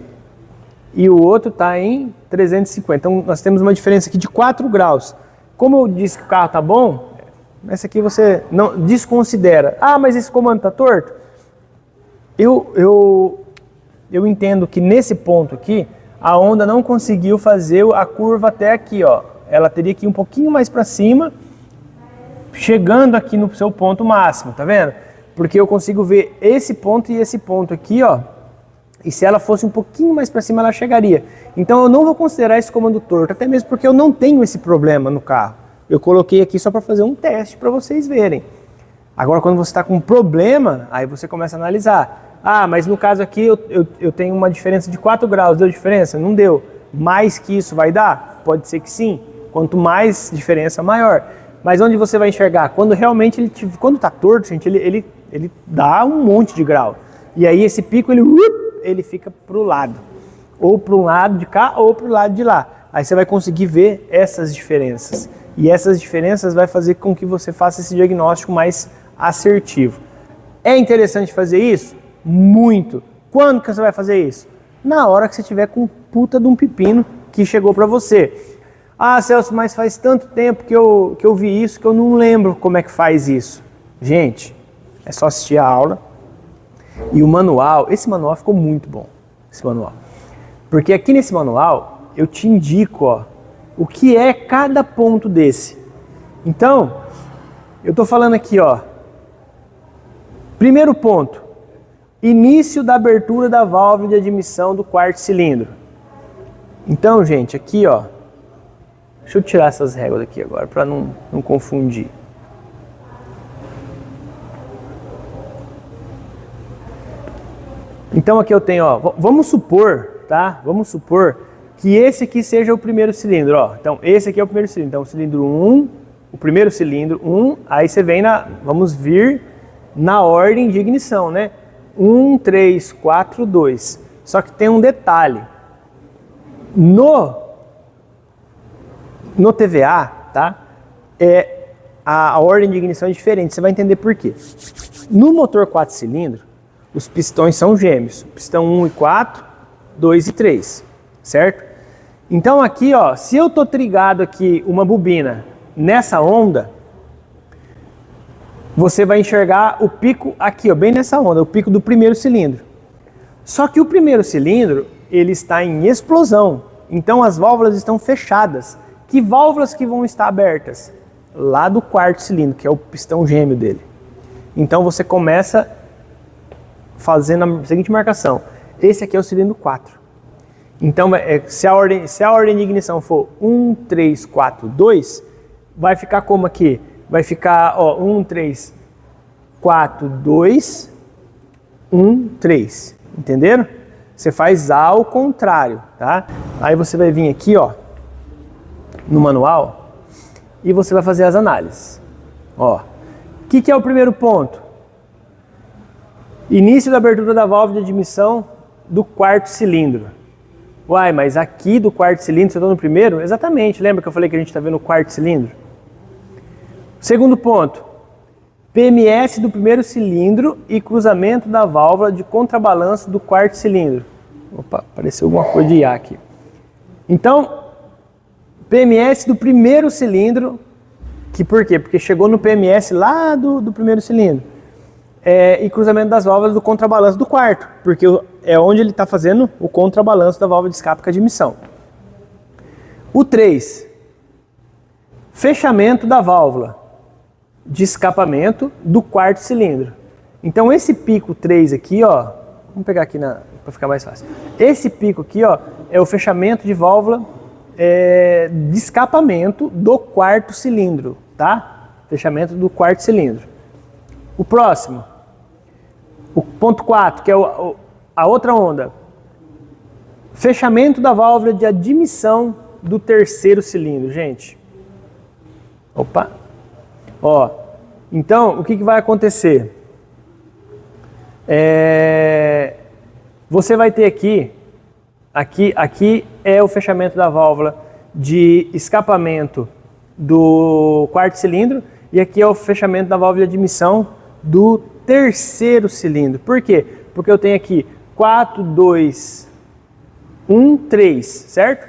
e o outro está em 350. Então nós temos uma diferença aqui de 4 graus. Como eu disse que o carro está bom, essa aqui você não desconsidera. Ah, mas esse comando está torto? Eu entendo que nesse ponto aqui, a onda não conseguiu fazer a curva até aqui, ó. Ela teria que ir um pouquinho mais para cima, chegando aqui no seu ponto máximo, tá vendo? Porque eu consigo ver esse ponto e esse ponto aqui, ó. E se ela fosse um pouquinho mais para cima, ela chegaria. Então eu não vou considerar esse comando torto, até mesmo porque eu não tenho esse problema no carro. Eu coloquei aqui só para fazer um teste para vocês verem. Agora, quando você está com um problema, aí você começa a analisar. Ah, mas no caso aqui eu tenho uma diferença de 4 graus. Deu diferença? Não deu. Mais que isso vai dar? Pode ser que sim. Quanto mais diferença, maior. Mas onde você vai enxergar? Quando realmente quando está torto, gente, ele dá um monte de grau. E aí esse pico, ele fica para o lado. Ou para um lado de cá, ou para o lado de lá. Aí você vai conseguir ver essas diferenças. E essas diferenças vai fazer com que você faça esse diagnóstico mais assertivo. É interessante fazer isso? Muito. Quando que você vai fazer isso? Na hora que você tiver com puta de um pepino que chegou para você. Ah, Celso, mas faz tanto tempo que eu vi isso que eu não lembro como é que faz isso. Gente, é só assistir a aula. E o manual, esse manual ficou muito bom, esse manual. Porque aqui nesse manual eu te indico, ó, o que é cada ponto desse. Então, eu tô falando aqui, ó. Primeiro ponto, início da abertura da válvula de admissão do quarto cilindro. Então, gente, aqui, ó. Deixa eu tirar essas réguas daqui agora, para não confundir. Então aqui eu tenho, ó, vamos supor, tá? Vamos supor que esse aqui seja o primeiro cilindro, ó. Então, esse aqui é o primeiro cilindro. Então, o cilindro 1, o primeiro cilindro 1, aí você vem vamos vir na ordem de ignição, né? 1, 3, 4, 2. Só que tem um detalhe. No TVA, tá? A ordem de ignição é diferente, você vai entender por quê. No motor 4 cilindros, os pistões são gêmeos. Pistão 1 e 4, 2 e 3, certo? Então aqui, ó, se eu tô trigado aqui uma bobina nessa onda, você vai enxergar o pico aqui, ó, bem nessa onda, o pico do primeiro cilindro. Só que o primeiro cilindro, ele está em explosão, então as válvulas estão fechadas. Que válvulas que vão estar abertas? Lá do quarto cilindro, que é o pistão gêmeo dele. Então você começa fazendo a seguinte marcação. Esse aqui é o cilindro 4. Então, se a ordem de ignição for 1, 3, 4, 2, vai ficar como aqui? Vai ficar, ó, 1, 3, 4, 2, 1, 3. Entenderam? Você faz ao contrário, tá? Aí você vai vir aqui, ó, no manual, e você vai fazer as análises. Ó, o que é o primeiro ponto? Início da abertura da válvula de admissão do quarto cilindro. Uai, mas aqui do quarto cilindro você está no primeiro? Exatamente, lembra que eu falei que a gente está vendo o quarto cilindro? Segundo ponto, PMS do primeiro cilindro e cruzamento da válvula de contrabalanço do quarto cilindro. Opa, apareceu alguma coisa de IA aqui. Então, PMS do primeiro cilindro, que por quê? Porque chegou no PMS lá do primeiro cilindro. E cruzamento das válvulas do contrabalanço do quarto, porque é onde ele está fazendo o contrabalanço da válvula de escape com admissão. O 3, fechamento da válvula de escapamento do quarto cilindro. Então esse pico 3 aqui, ó, vamos pegar aqui para ficar mais fácil. Esse pico aqui, ó, é o fechamento de válvula de escapamento do quarto cilindro, tá? Fechamento do quarto cilindro. O próximo, o ponto 4, que é a outra onda. Fechamento da válvula de admissão do terceiro cilindro, gente. Opa! Ó, então, o que vai acontecer? Você vai ter aqui é o fechamento da válvula de escapamento do quarto cilindro e aqui é o fechamento da válvula de admissão do terceiro cilindro. Por quê? Porque eu tenho aqui 4, 2, 1, 3, certo?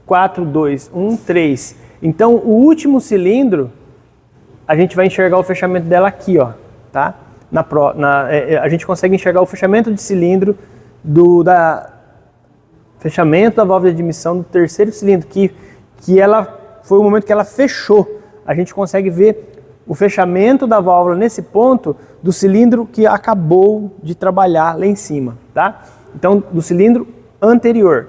4, 2, 1, 3. Então, o último cilindro, a gente vai enxergar o fechamento dela aqui, ó, tá? A gente consegue enxergar o fechamento de cilindro fechamento da válvula de admissão do terceiro cilindro, que ela foi o momento que ela fechou. A gente consegue ver o fechamento da válvula nesse ponto do cilindro que acabou de trabalhar lá em cima, tá? Então, do cilindro anterior,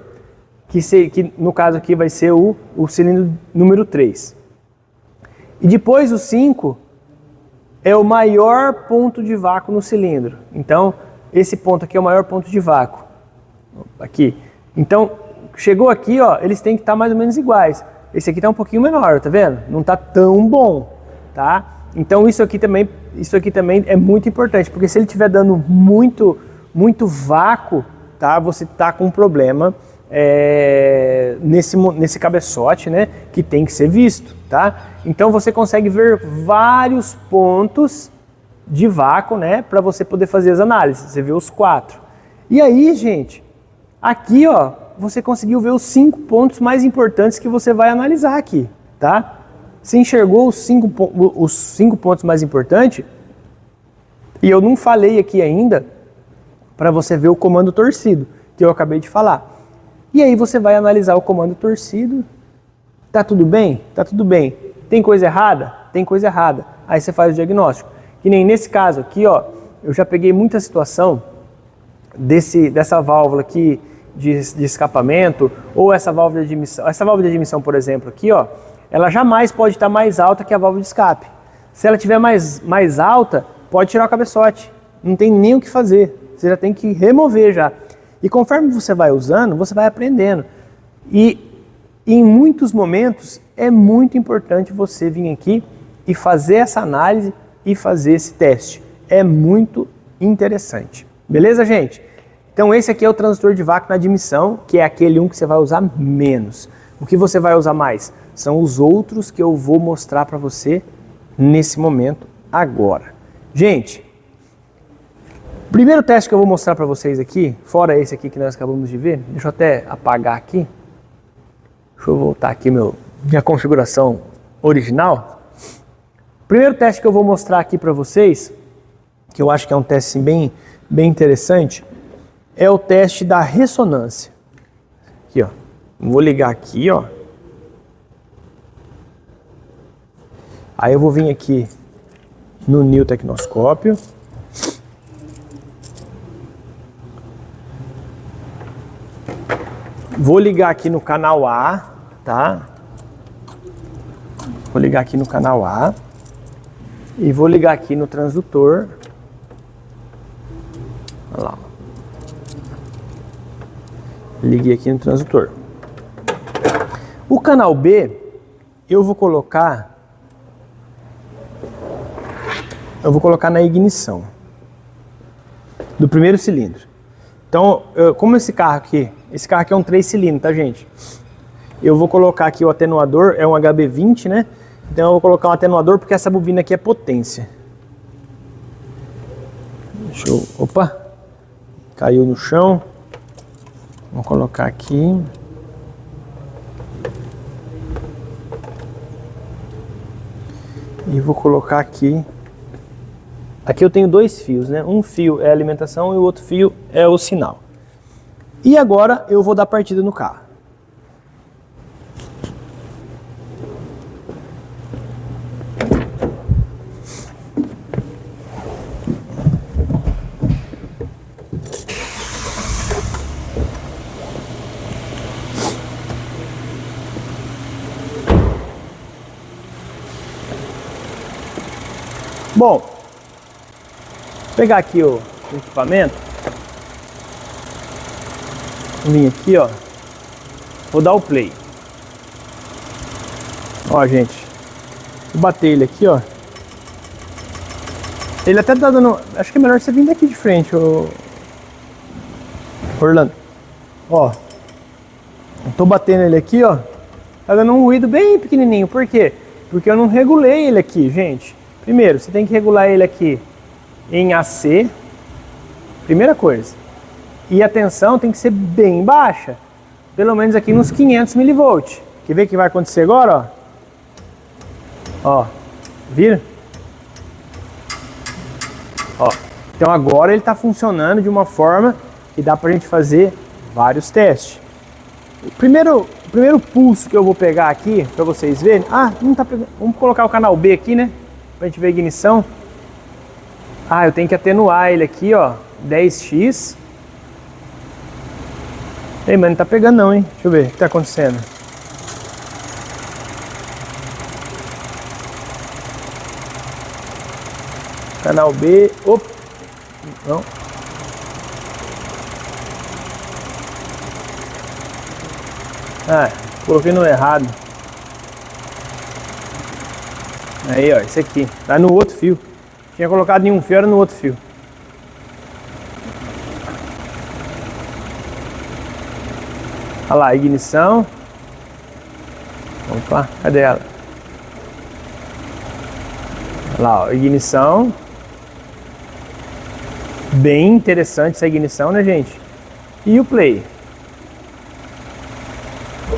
que no caso aqui vai ser o cilindro número 3. E depois o 5 é o maior ponto de vácuo no cilindro. Então, esse ponto aqui é o maior ponto de vácuo. Aqui. Então, chegou aqui, ó, eles têm que estar mais ou menos iguais. Esse aqui está um pouquinho menor, tá vendo? Não está tão bom, tá? Então isso aqui também é muito importante, porque se ele estiver dando muito vácuo, tá? Você está com um problema nesse cabeçote, né? Que tem que ser visto, tá? Então você consegue ver vários pontos de vácuo, né? Para você poder fazer as análises. Você vê os 4. E aí, gente, aqui, ó, você conseguiu ver os 5 pontos mais importantes que você vai analisar aqui, tá? Você enxergou os 5 pontos mais importantes? E eu não falei aqui ainda para você ver o comando torcido, que eu acabei de falar. E aí você vai analisar o comando torcido. Tá tudo bem? Tá tudo bem. Tem coisa errada? Tem coisa errada. Aí você faz o diagnóstico. Que nem nesse caso aqui, ó, eu já peguei muita situação dessa válvula aqui de escapamento, ou essa válvula de admissão. Essa válvula de admissão, por exemplo, aqui, ó, ela jamais pode estar mais alta que a válvula de escape. Se ela estiver mais alta, pode tirar o cabeçote. Não tem nem o que fazer. Você já tem que remover já. E conforme você vai usando, você vai aprendendo. E em muitos momentos é muito importante você vir aqui e fazer essa análise e fazer esse teste. É muito interessante. Beleza, gente? Então esse aqui é o transdutor de vácuo na admissão, que é aquele que você vai usar menos. O que você vai usar mais? São os outros que eu vou mostrar para você nesse momento agora. Gente, primeiro teste que eu vou mostrar para vocês aqui, fora esse aqui que nós acabamos de ver, deixa eu até apagar aqui. Deixa eu voltar aqui minha configuração original. O primeiro teste que eu vou mostrar aqui para vocês, que eu acho que é um teste assim, bem interessante, é o teste da ressonância. Aqui, ó. Vou ligar aqui, ó. Aí eu vou vir aqui no New Tecnoscópio. Vou ligar aqui no canal A, tá? Vou ligar aqui no canal A. E vou ligar aqui no transdutor. Olha lá. Liguei aqui no transdutor. O canal B, eu vou colocar na ignição do primeiro cilindro. Então, como esse carro aqui é um 3 cilindros, tá, gente? Eu vou colocar aqui o atenuador, é um HB20, né? Então eu vou colocar um atenuador porque essa bobina aqui é potência. Deixa eu... Opa! Caiu no chão. Vou colocar aqui. E vou colocar aqui. Aqui eu tenho dois fios, né? Um fio é a alimentação e o outro fio é o sinal. E agora eu vou dar partida no carro. Bom, vou pegar aqui o equipamento, vou vir aqui, ó, vou dar o play. Ó, gente, vou bater ele aqui, ó. Ele até tá dando, acho que é melhor você vir daqui de frente, Orlando. Ó, eu tô batendo ele aqui, ó, tá dando um ruído bem pequenininho. Por quê? Porque eu não regulei ele aqui, gente. Primeiro, você tem que regular ele aqui em AC, primeira coisa. E a tensão tem que ser bem baixa, pelo menos aqui nos 500 mV. Quer ver o que vai acontecer agora, ó? Ó, vira? Ó, então agora ele está funcionando de uma forma que dá pra gente fazer vários testes. O primeiro pulso que eu vou pegar aqui, para vocês verem. Ah, não tá pegando. Vamos colocar o canal B aqui, né? Pra gente ver a ignição. Ah, eu tenho que atenuar ele aqui, ó. 10x. Ei, mas não tá pegando não, hein? Deixa eu ver o que tá acontecendo. Canal B. Opa. Não. Ah, coloquei no errado. Aí, ó, esse aqui. Tá no outro fio. Tinha colocado em um fio, era no outro fio. Olha lá, ignição. Opa, cadê ela? Olha lá, ó, ignição. Bem interessante essa ignição, né, gente? E o play.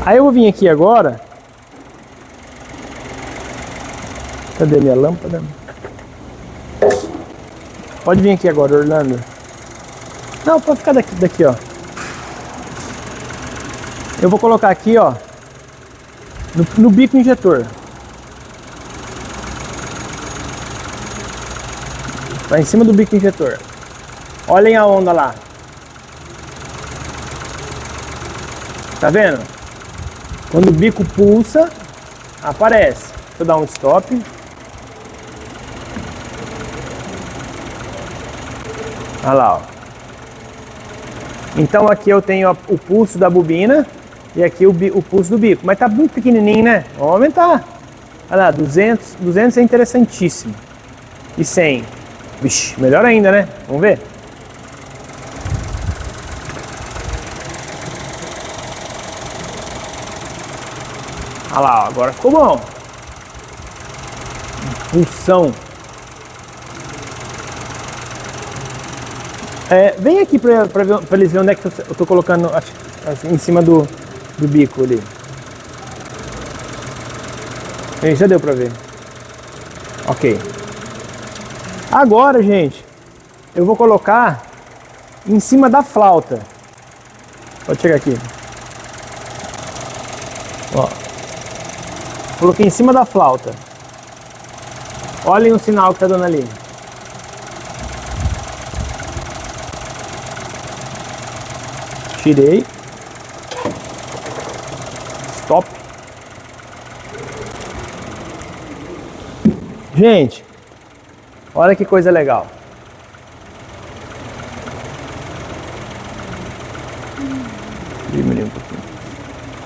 Aí eu vou vir aqui agora. Cadê minha lâmpada? Pode vir aqui agora, Orlando. Não, pode ficar daqui, ó. Eu vou colocar aqui, ó, no bico injetor. Tá em cima do bico injetor. Olhem a onda lá. Tá vendo? Quando o bico pulsa, aparece. Deixa eu dar um stop. Olha lá, ó. Então aqui eu tenho o pulso da bobina E aqui o pulso do bico. Mas tá muito pequenininho, né? Vamos aumentar. Olha lá, 200. 200 é interessantíssimo. E 100. Vixe, melhor ainda, né? Vamos ver. Olha lá, agora ficou bom. Pulsão. Vem aqui pra eles verem onde é que eu tô colocando assim, em cima do bico ali. Já deu pra ver. Ok. Agora, gente, eu vou colocar em cima da flauta. Pode chegar aqui. Ó. Coloquei em cima da flauta. Olhem o sinal que tá dando ali. Tirei. Stop. Gente, olha que coisa legal. Diminuir um pouquinho.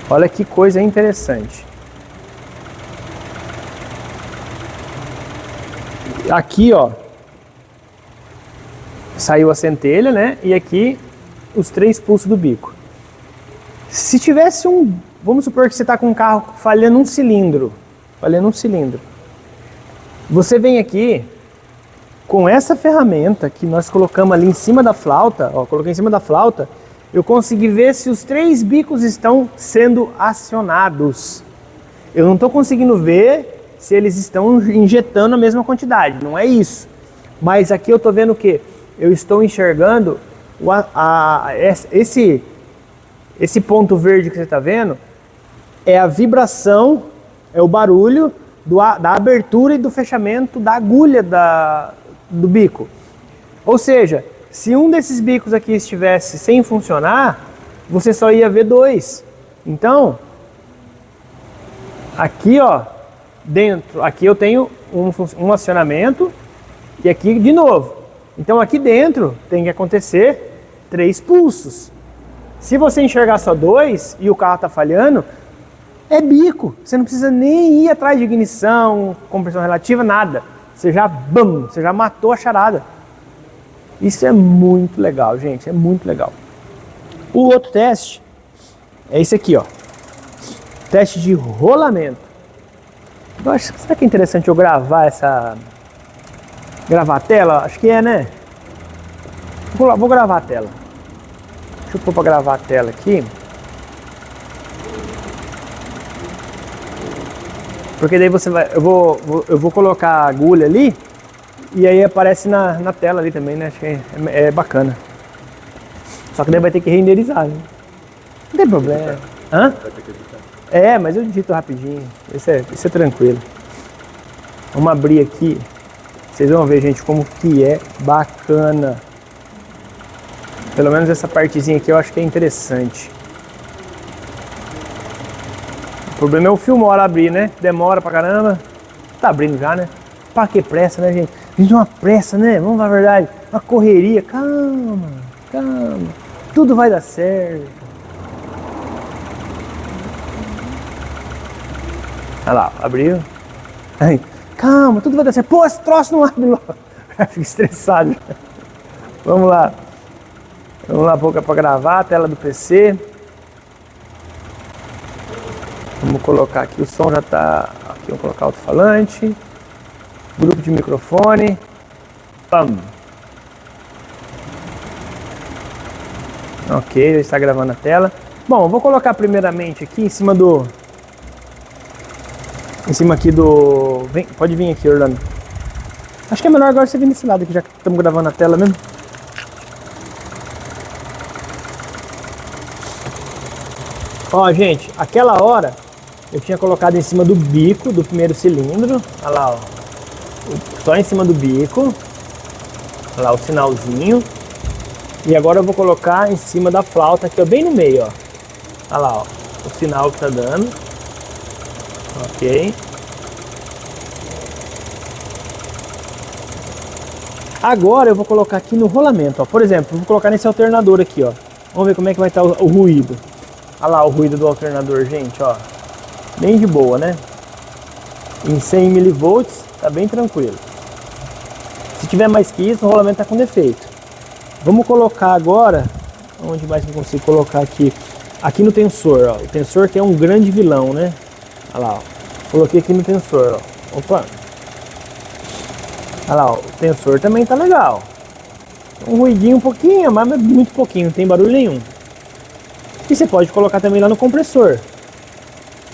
Olha que coisa interessante. Aqui, ó, saiu a centelha, né? E aqui os 3 pulsos do bico. Se tivesse vamos supor que você está com um carro falhando um cilindro, você vem aqui com essa ferramenta que nós colocamos ali em cima da flauta, ó, coloquei em cima da flauta, eu consegui ver se os 3 bicos estão sendo acionados. Eu não estou conseguindo ver se eles estão injetando a mesma quantidade, não é isso. Mas aqui eu estou vendo o quê? Eu estou enxergando esse ponto verde que você está vendo, é a vibração, é o barulho da abertura e do fechamento da agulha do bico. Ou seja, se um desses bicos aqui estivesse sem funcionar, você só ia ver 2. Então, aqui, ó, dentro, aqui eu tenho um acionamento e aqui de novo. Então aqui dentro tem que acontecer 3 pulsos. Se você enxergar só 2 e o carro está falhando, é bico. Você não precisa nem ir atrás de ignição, compressão relativa, nada. Você já matou a charada. Isso é muito legal, gente, é muito legal. O outro teste é esse aqui, ó. Teste de rolamento. Eu acho, será que é interessante eu gravar a tela? Acho que é, né? Vou gravar a tela. Deixa eu pôr para gravar a tela aqui. Porque daí eu vou colocar a agulha ali e aí aparece na tela ali também, né? Acho que é bacana. Só que daí vai ter que renderizar, né? Não tem problema. Hã? Mas eu digito rapidinho. Isso é tranquilo. Vamos abrir aqui. Vocês vão ver, gente, como que é bacana. Pelo menos essa partezinha aqui eu acho que é interessante. O problema é o filmar abrir, né? Demora pra caramba. Tá abrindo já, né? Pra que pressa, né, gente? A gente tem uma pressa, né? Vamos falar a verdade. Uma correria. Calma. Tudo vai dar certo. Olha lá, abriu. Aí, calma, tudo vai dar certo. Pô, esse troço não abre logo. Fica estressado. Vamos lá. Vamos lá, boca para gravar a tela do PC. Vamos colocar aqui, o som já está. Aqui vamos colocar o alto-falante. Grupo de microfone. Pam. Ok, já está gravando a tela. Bom, eu vou colocar primeiramente aqui em cima aqui do... Pode vir aqui, Orlando. Acho que é melhor agora você vir nesse lado aqui, já que estamos gravando a tela mesmo. Ó, gente, aquela hora eu tinha colocado em cima do bico do primeiro cilindro. Olha lá, ó. Só em cima do bico. Olha lá o sinalzinho. E agora eu vou colocar em cima da flauta aqui, ó, bem no meio, ó. Olha lá, ó, o sinal que tá dando. Ok. Agora eu vou colocar aqui no rolamento, ó. Por exemplo, eu vou colocar nesse alternador aqui, ó. Vamos ver como é que vai estar o ruído. Olha lá o ruído do alternador, gente, ó. Bem de boa, né? Em 100 mV, tá bem tranquilo. Se tiver mais que isso, o rolamento tá com defeito. Vamos colocar agora, onde mais que eu consigo colocar aqui? Aqui no tensor, ó. O tensor que é um grande vilão, né? Olha lá, ó. Coloquei aqui no tensor, ó. Opa! Olha lá, ó. O tensor também tá legal. Um ruidinho um pouquinho, mas muito pouquinho, não tem barulho nenhum. E você pode colocar também lá no compressor.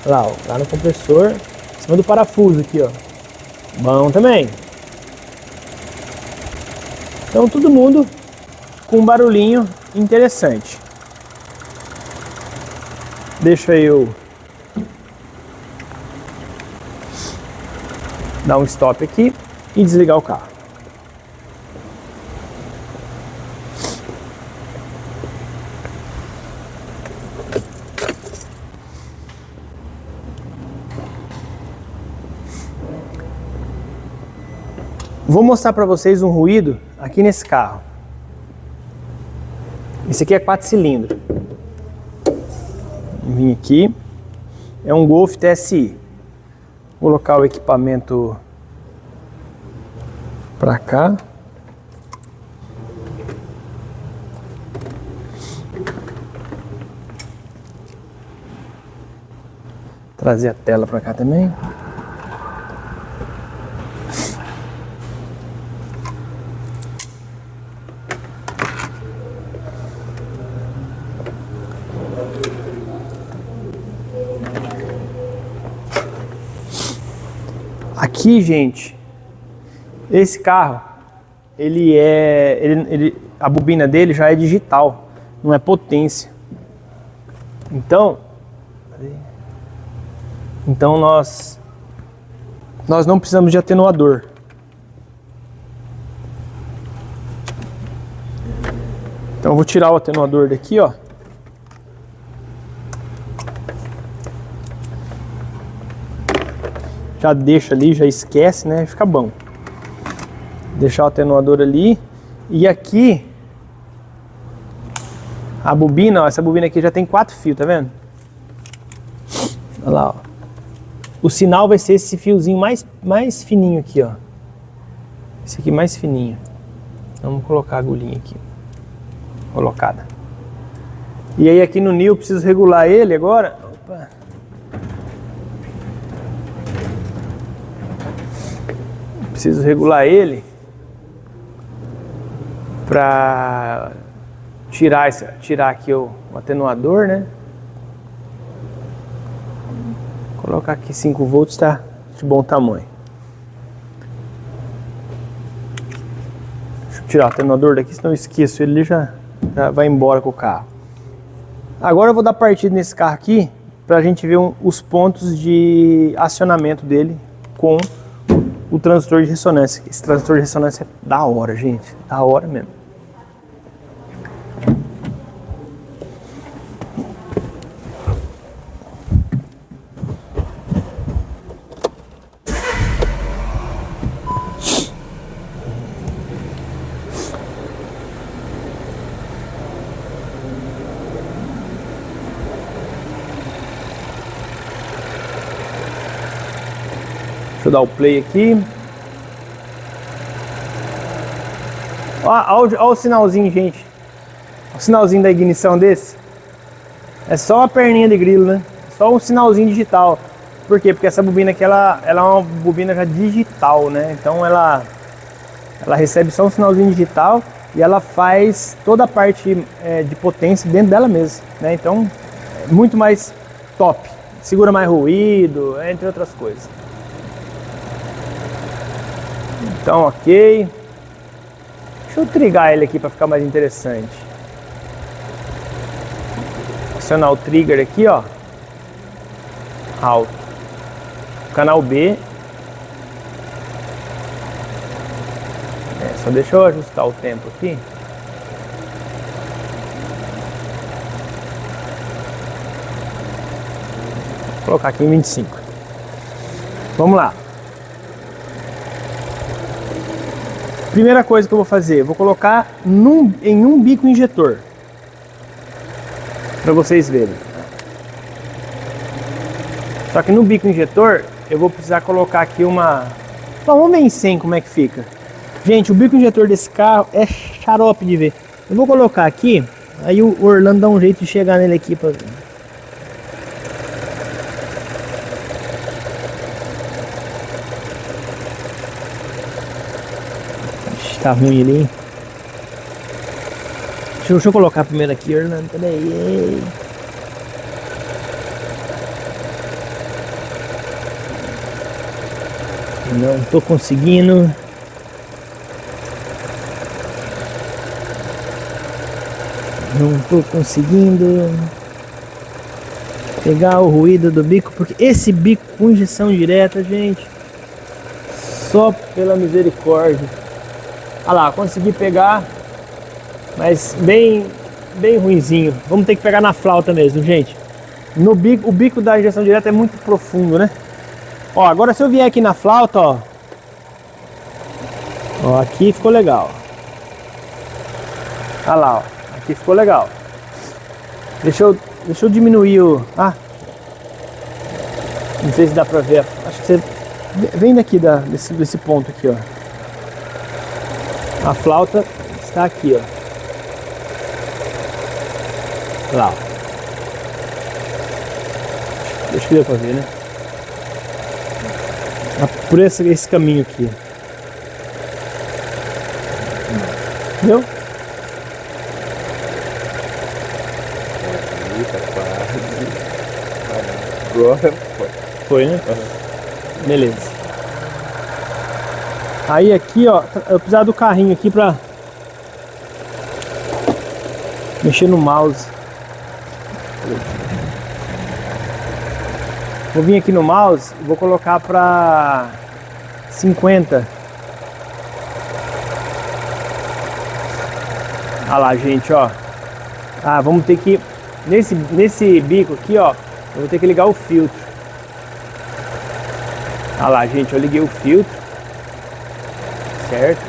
Olha lá, ó. Lá no compressor, em cima do parafuso aqui, ó. Bom também. Então todo mundo com um barulhinho interessante. Deixa eu dar um stop aqui e desligar o carro. Vou mostrar para vocês um ruído aqui nesse carro. Esse aqui é 4 cilindros. Vim aqui. É um Golf TSI. Vou colocar o equipamento para cá. Trazer a tela para cá também. Aqui, gente, esse carro, a bobina dele já é digital, não é potência. Então nós não precisamos de atenuador. Então eu vou tirar o atenuador daqui, ó. Já deixa ali, já esquece, né? Fica bom. Deixar o atenuador ali. E aqui, a bobina, ó, essa bobina aqui já tem 4 fios, tá vendo? Olha lá, ó. O sinal vai ser esse fiozinho mais fininho aqui, ó. Esse aqui mais fininho. Vamos colocar a agulhinha aqui. Colocada. E aí aqui no NIL eu preciso regular ele agora. Opa. Preciso regular ele para tirar aqui o atenuador, né? Colocar aqui 5 volts, tá de bom tamanho. Deixa eu tirar o atenuador daqui, senão eu esqueço, ele já vai embora com o carro. Agora eu vou dar partida nesse carro aqui para a gente ver os pontos de acionamento dele com o transdutor de ressonância. Esse transdutor de ressonância é da hora, gente. Da hora mesmo. Deixa eu dar o play aqui. Olha o sinalzinho, gente. O sinalzinho da ignição desse. É só uma perninha de grilo, né? Só um sinalzinho digital. Por quê? Porque essa bobina aqui, ela é uma bobina já digital, né? Então ela recebe só um sinalzinho digital e ela faz toda a parte de potência dentro dela mesma, né? Então, é muito mais top. Segura mais ruído, entre outras coisas. Então, ok. Deixa eu trigar ele aqui para ficar mais interessante. Acionar o trigger aqui, ó. Alto. Canal B. Só deixa eu ajustar o tempo aqui. Vou colocar aqui em 25. Vamos lá. Primeira coisa que eu vou fazer, vou colocar em um bico injetor, para vocês verem. Só que no bico injetor, eu vou precisar colocar aqui uma... Bom, vamos ver em 100 como é que fica. Gente, o bico injetor desse carro é xarope de ver. Eu vou colocar aqui, aí o Orlando dá um jeito de chegar nele aqui pra ver. Tá ruim ali, hein? Deixa eu colocar primeiro aqui, Orlando. Peraí. Não tô conseguindo. Não tô conseguindo pegar o ruído do bico, porque esse bico com injeção direta, gente, só pela misericórdia. Olha lá, consegui pegar, mas bem ruinzinho. Vamos ter que pegar na flauta mesmo, gente. No bico, o bico da injeção direta é muito profundo, né? Ó, agora se eu vier aqui na flauta, ó, aqui ficou legal. Olha lá, ó, aqui ficou legal. Deixa eu diminuir o... Ah, não sei se dá pra ver. Acho que você... Vem daqui desse ponto aqui, ó. A flauta está aqui, ó. Lá, ó. Acho que deu pra ver, né? Por esse caminho aqui. Viu? Agora foi, né? Beleza. Aí aqui, ó, eu precisava do carrinho aqui pra mexer no mouse. Vou vir aqui no mouse e vou colocar pra 50. Olha lá, gente, ó. Ah, vamos ter que... Nesse bico aqui, ó, eu vou ter que ligar o filtro. Olha lá, gente, eu liguei o filtro. Certo?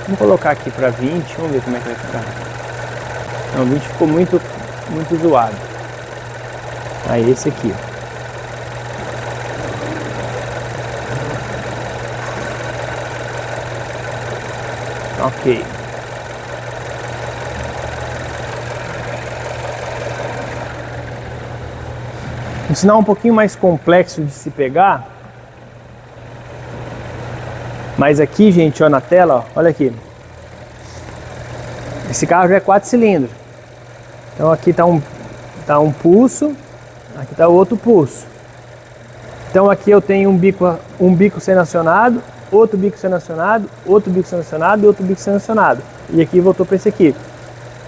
Vamos colocar aqui pra 20, vamos ver como é que vai ficar. Não, 20 ficou muito zoado. Aí esse aqui, ó. Ok. Um sinal um pouquinho mais complexo de se pegar. Mas aqui, gente, ó, na tela, ó, olha aqui. Esse carro já é 4 cilindros. Então aqui tá um pulso, aqui tá o outro pulso. Então aqui eu tenho um bico sendo acionado, outro bico sendo acionado, outro bico sendo acionado e outro bico sendo acionado. E aqui voltou para esse aqui.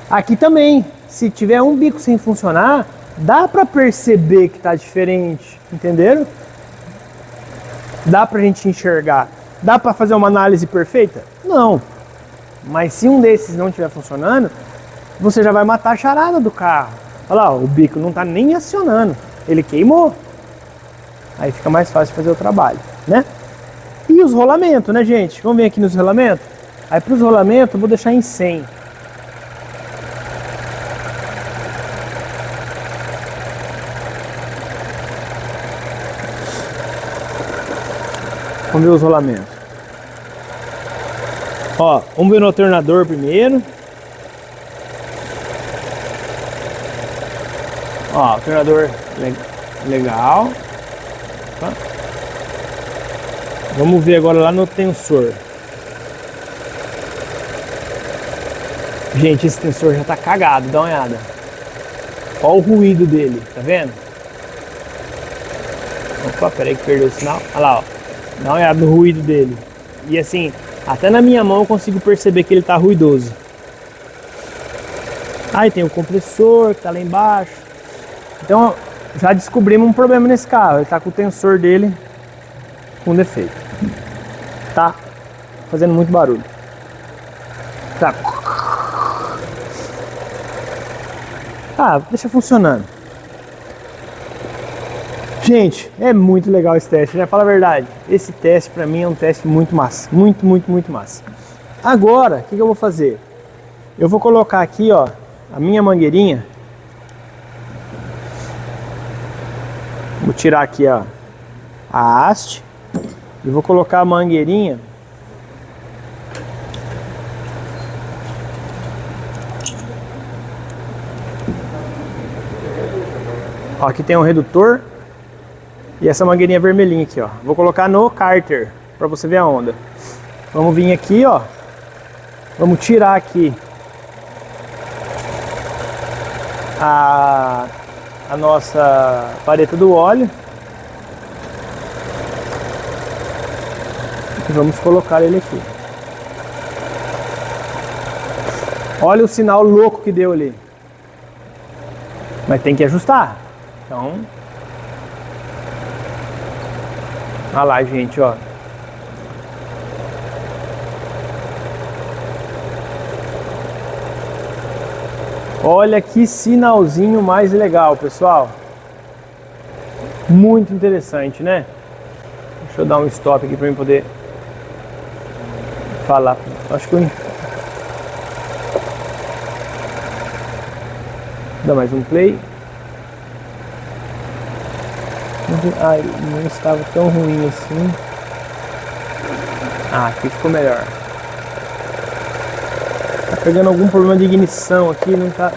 Aqui também, se tiver um bico sem funcionar, dá para perceber que tá diferente, entenderam? Dá pra gente enxergar. Dá para fazer uma análise perfeita? Não. Mas se um desses não estiver funcionando, você já vai matar a charada do carro. Olha lá, o bico não está nem acionando. Ele queimou. Aí fica mais fácil fazer o trabalho, né? E os rolamentos, né, gente? Vamos ver aqui nos rolamentos? Aí para os rolamentos eu vou deixar em 100. Vamos ver os rolamentos. Ó, vamos ver no alternador primeiro. Ó, alternador legal. Tá. Vamos ver agora lá no tensor. Gente, esse tensor já tá cagado, dá uma olhada. Ó o ruído dele, tá vendo? Opa, peraí que perdeu o sinal. Olha lá, ó. Dá uma olhada no ruído dele. E assim, até na minha mão eu consigo perceber que ele tá ruidoso. Aí tem o compressor que tá lá embaixo. Então já descobrimos um problema nesse carro. Ele tá com o tensor dele com defeito. Tá fazendo muito barulho. Tá. Ah, deixa funcionando. Gente, é muito legal esse teste, né? Fala a verdade. Esse teste pra mim é um teste muito massa. Muito massa. Agora, o que eu vou fazer? Eu vou colocar aqui, ó, a minha mangueirinha. Vou tirar aqui a haste e vou colocar a mangueirinha. Ó, aqui tem um redutor e essa mangueirinha vermelhinha aqui, ó. Vou colocar no cárter para você ver a onda. Vamos vir aqui, ó. Vamos tirar aqui a nossa vareta do óleo e vamos colocar ele aqui. Olha o sinal louco que deu ali, mas tem que ajustar. Então, olha lá, gente, ó. Olha que sinalzinho mais legal, pessoal. Muito interessante, né? Deixa eu dar um stop aqui para eu poder falar. Acho que eu... Dá mais um play. Ai, não estava tão ruim assim. Ah, aqui ficou melhor. Tá pegando algum problema de ignição aqui, não tá,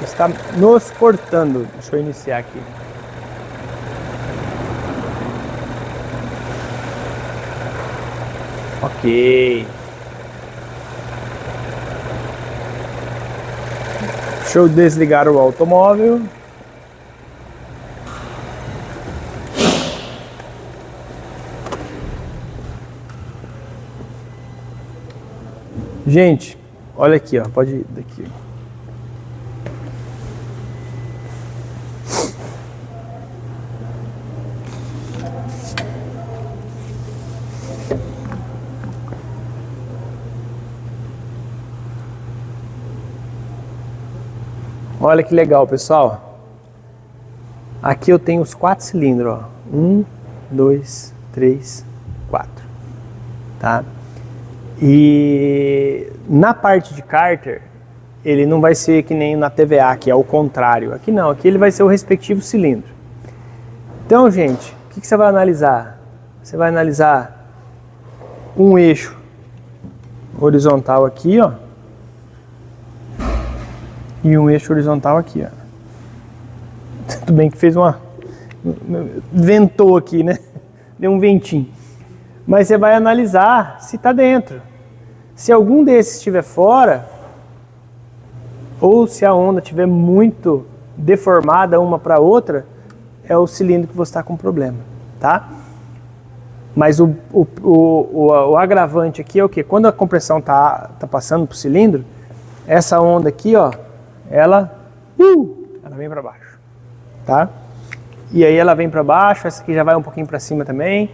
está nos cortando. Deixa eu iniciar aqui. Ok. Deixa eu desligar o automóvel. Gente, olha aqui, ó, pode ir daqui. Olha que legal, pessoal. Aqui eu tenho os 4 cilindros, ó. 1, 2, 3, 4. Tá? E na parte de cárter, ele não vai ser que nem na TVA, que é o contrário. Aqui não, aqui ele vai ser o respectivo cilindro. Então, gente, o que você vai analisar? Você vai analisar um eixo horizontal aqui, ó. E um eixo horizontal aqui, ó. Tudo bem que fez uma... ventou aqui, né? Deu um ventinho. Mas você vai analisar se está dentro. Se algum desses estiver fora, ou se a onda estiver muito deformada uma para outra, é o cilindro que você está com problema, tá? Mas o agravante aqui é o quê? Quando a compressão tá passando para o cilindro, essa onda aqui, ó, ela vem para baixo, tá? E aí ela vem para baixo, essa aqui já vai um pouquinho para cima também.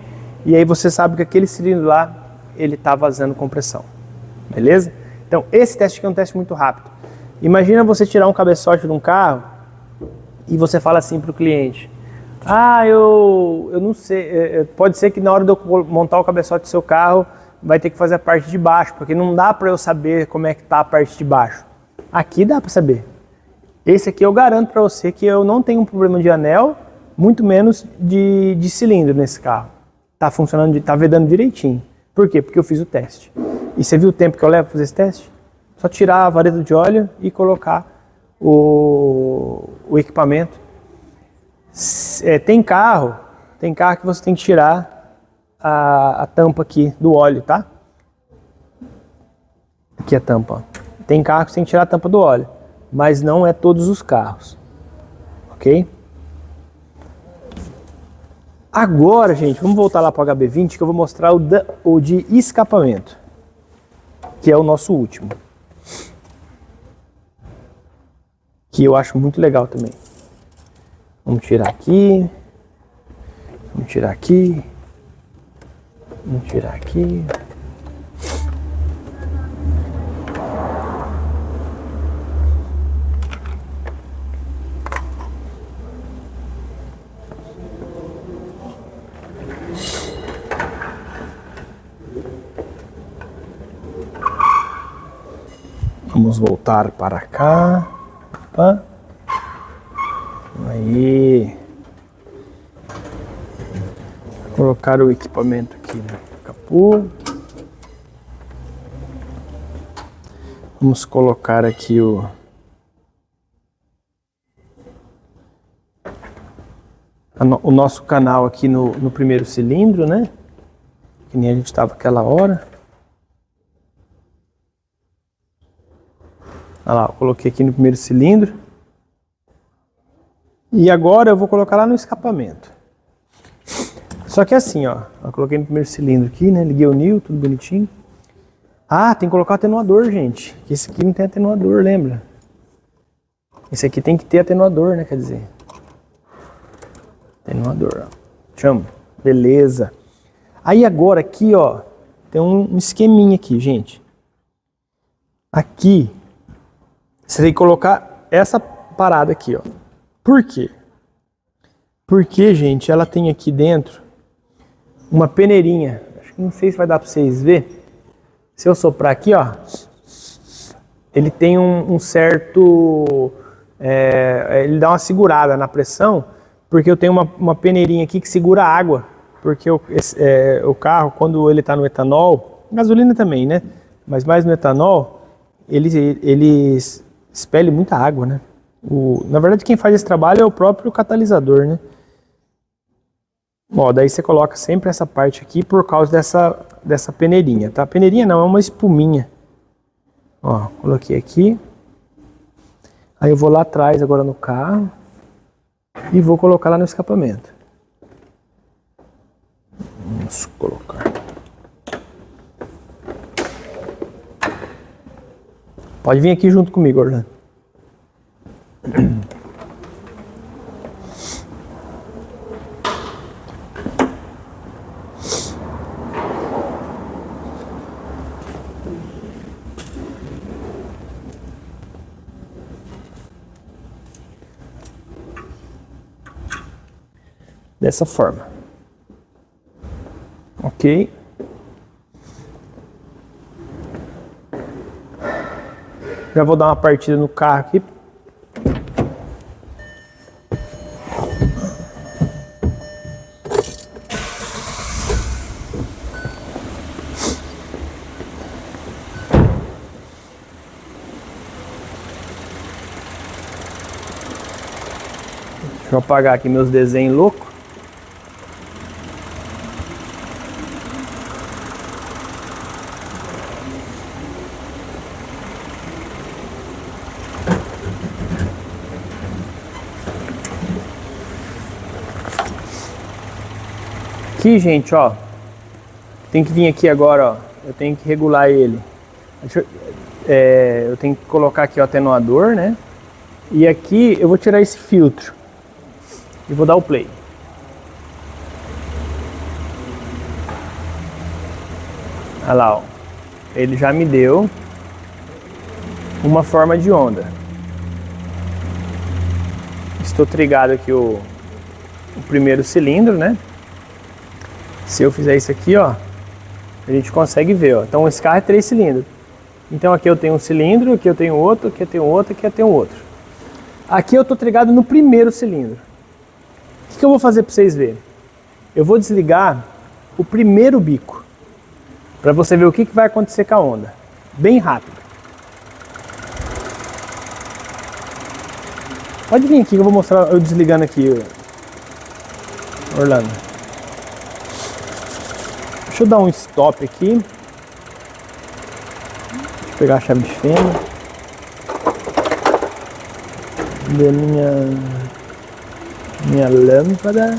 E aí você sabe que aquele cilindro lá, ele está vazando compressão, beleza? Então esse teste aqui é um teste muito rápido. Imagina você tirar um cabeçote de um carro e você fala assim para o cliente: ah, eu não sei, pode ser que na hora de eu montar o cabeçote do seu carro vai ter que fazer a parte de baixo, porque não dá para eu saber como é que está a parte de baixo. Aqui dá para saber. Esse aqui eu garanto para você que eu não tenho um problema de anel, muito menos de cilindro nesse carro. Tá funcionando, tá vedando direitinho. Por quê? Porque eu fiz o teste. E você viu o tempo que eu levo para fazer esse teste? Só tirar a vareta de óleo e colocar o equipamento. Tem carro que você tem que tirar a tampa aqui do óleo, tá? Aqui a tampa, ó. Tem carro que você tem que tirar a tampa do óleo, mas não é todos os carros, ok? Agora, gente, vamos voltar lá para o HB20 que eu vou mostrar o de escapamento, que é o nosso último, que eu acho muito legal também. Vamos tirar aqui, vamos tirar aqui, vamos tirar aqui. Vamos voltar para cá. Opa. Aí. Colocar o equipamento aqui no capô. Vamos colocar aqui o nosso canal aqui no primeiro cilindro, né? Que nem a gente estava aquela hora. Olha lá, eu coloquei aqui no primeiro cilindro. E agora eu vou colocar lá no escapamento. Só que assim, ó, eu coloquei no primeiro cilindro aqui, né? Liguei o NIL, tudo bonitinho. Ah, tem que colocar o atenuador, gente. Esse aqui não tem atenuador, lembra? Esse aqui tem que ter atenuador, né? Quer dizer, atenuador, ó. Chama. Beleza. Aí agora aqui, ó, tem um esqueminha aqui, gente. Aqui, você tem que colocar essa parada aqui, ó. Por quê? Porque, gente, ela tem aqui dentro uma peneirinha. Acho que não sei se vai dar pra vocês verem. Se eu soprar aqui, ó, ele tem um certo... ele dá uma segurada na pressão, porque eu tenho uma peneirinha aqui que segura a água. Porque o carro, quando ele está no etanol, gasolina também, né? Mas mais no etanol, ele expele muita água, né? Na verdade, quem faz esse trabalho é o próprio catalisador, né? Ó, daí você coloca sempre essa parte aqui por causa dessa peneirinha, tá? Peneirinha não, é uma espuminha. Ó, coloquei aqui. Aí eu vou lá atrás agora no carro e vou colocar lá no escapamento. Vamos colocar. Pode vir aqui junto comigo, Orlando. Dessa forma. Ok. Já vou dar uma partida no carro aqui. Deixa eu apagar aqui meus desenhos loucos. Aqui, gente, ó, tem que vir aqui agora, ó, eu tenho que regular ele. Eu tenho que colocar aqui o atenuador, né? E aqui eu vou tirar esse filtro e vou dar o play. Olha lá, ó, ele já me deu uma forma de onda. Estou trigado aqui o primeiro cilindro, né? Se eu fizer isso aqui, ó, a gente consegue ver, ó. Então esse carro é 3 cilindros. Então aqui eu tenho um cilindro, aqui eu tenho outro, aqui eu tenho outro, aqui eu tenho outro. Aqui eu estou trigado no primeiro cilindro. O que eu vou fazer para vocês verem? Eu vou desligar o primeiro bico, para você ver o que vai acontecer com a onda. Bem rápido. Pode vir aqui que eu vou mostrar eu desligando aqui, Orlando. Deixa eu dar um stop aqui. Deixa eu pegar a chave de fenda. Da minha lâmpada.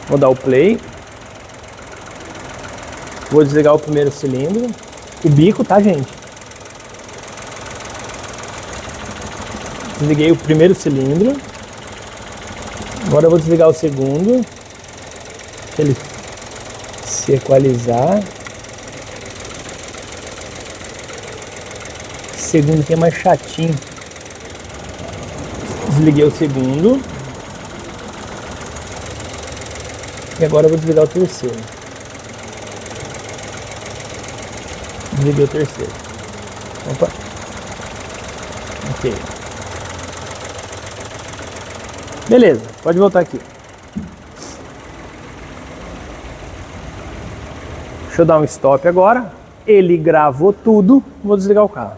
Vou dar o play. Vou desligar o primeiro cilindro. O bico, tá, gente? Desliguei o primeiro cilindro. Agora eu vou desligar o segundo. Deixa ele se equalizar. O segundo aqui é mais chatinho. Desliguei o segundo. E agora eu vou desligar o terceiro. Desliguei o terceiro. Opa. Ok. Beleza, pode voltar aqui. Deixa eu dar um stop agora. Ele gravou tudo. Vou desligar o carro.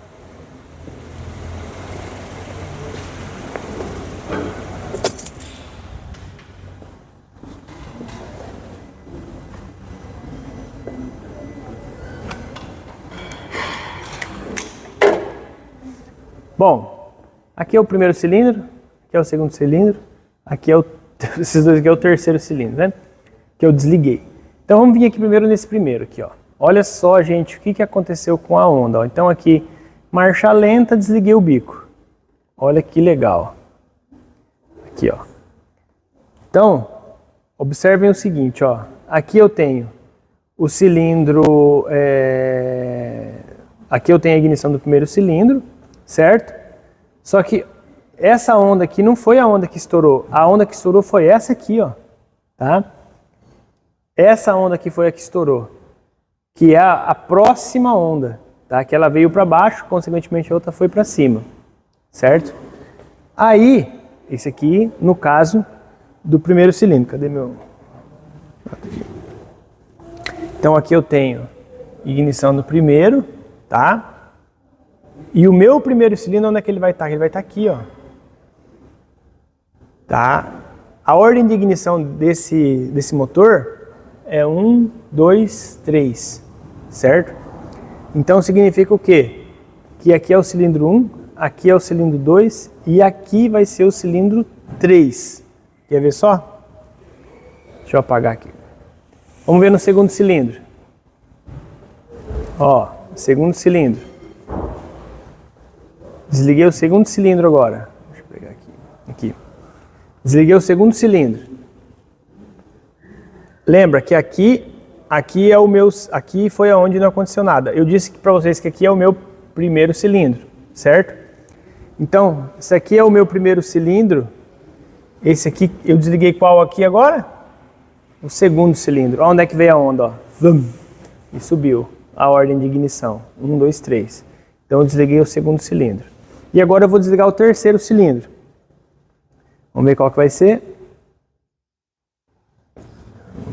Bom, aqui é o primeiro cilindro, aqui é o segundo cilindro, aqui é esses dois aqui é o terceiro cilindro, né? Que eu desliguei. Então vamos vir aqui primeiro nesse primeiro aqui, ó. Olha só, gente, o que aconteceu com a onda, ó. Então aqui, marcha lenta, desliguei o bico. Olha que legal. Aqui, ó. Então, observem o seguinte, ó. Aqui eu tenho o cilindro, aqui eu tenho a ignição do primeiro cilindro, certo? Só que essa onda aqui não foi a onda que estourou. A onda que estourou foi essa aqui, ó. Tá? Essa onda aqui foi a que estourou. Que é a próxima onda. Tá? Que ela veio para baixo, consequentemente a outra foi para cima. Certo? Aí, esse aqui, no caso do primeiro cilindro. Cadê meu... Então aqui eu tenho ignição do primeiro, tá? E o meu primeiro cilindro, onde é que ele vai estar? Ele vai estar aqui, ó. Tá? A ordem de ignição desse motor é 1, 2, 3, certo? Então significa o quê? Que aqui é o cilindro 1, aqui é o cilindro 2 e aqui vai ser o cilindro 3. Quer ver só? Deixa eu apagar aqui. Vamos ver no segundo cilindro. Ó, segundo cilindro. Desliguei o segundo cilindro agora. Deixa eu pegar aqui. Desliguei o segundo cilindro. Lembra que aqui é o meu, aqui foi aonde não aconteceu nada. Eu disse para vocês que aqui é o meu primeiro cilindro, certo? Então, esse aqui é o meu primeiro cilindro. Esse aqui, eu desliguei qual aqui agora? O segundo cilindro. Onde é que veio a onda? Ó. Vum, e subiu a ordem de ignição. 1, 2, 3. Então eu desliguei o segundo cilindro. E agora eu vou desligar o terceiro cilindro. Vamos ver qual que vai ser.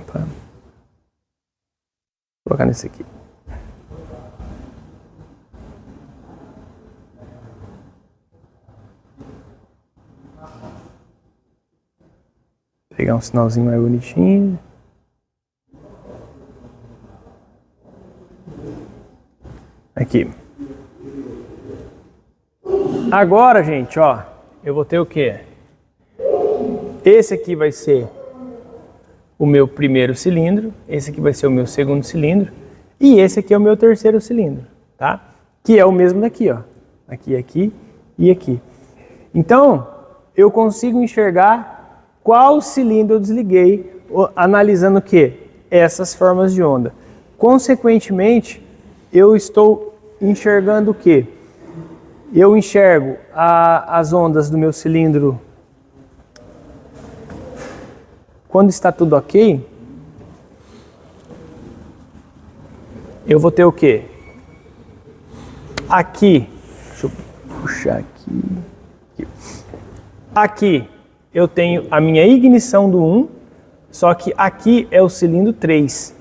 Opa. Vou colocar nesse aqui. Pegar um sinalzinho mais bonitinho. Aqui. Agora, gente, ó, eu vou ter o quê? Esse aqui vai ser o meu primeiro cilindro, esse aqui vai ser o meu segundo cilindro e esse aqui é o meu terceiro cilindro, tá? Que é o mesmo daqui, ó. Aqui, aqui e aqui. Então, eu consigo enxergar qual cilindro eu desliguei, analisando o quê? Essas formas de onda. Consequentemente, eu estou enxergando o quê? Eu enxergo as ondas do meu cilindro quando está tudo ok. Eu vou ter o quê? Aqui, deixa eu puxar aqui. Aqui eu tenho a minha ignição do 1, só que aqui é o cilindro 3.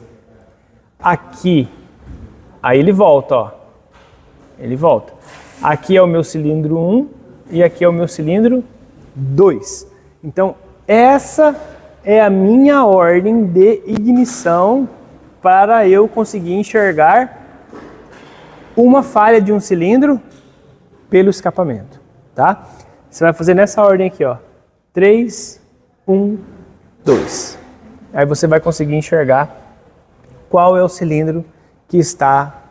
Aqui, aí ele volta, ó. Ele volta. Aqui é o meu cilindro 1 e aqui é o meu cilindro 2. Então, essa é a minha ordem de ignição para eu conseguir enxergar uma falha de um cilindro pelo escapamento, tá? Você vai fazer nessa ordem aqui, ó. 3, 1, 2. Aí você vai conseguir enxergar qual é o cilindro que está,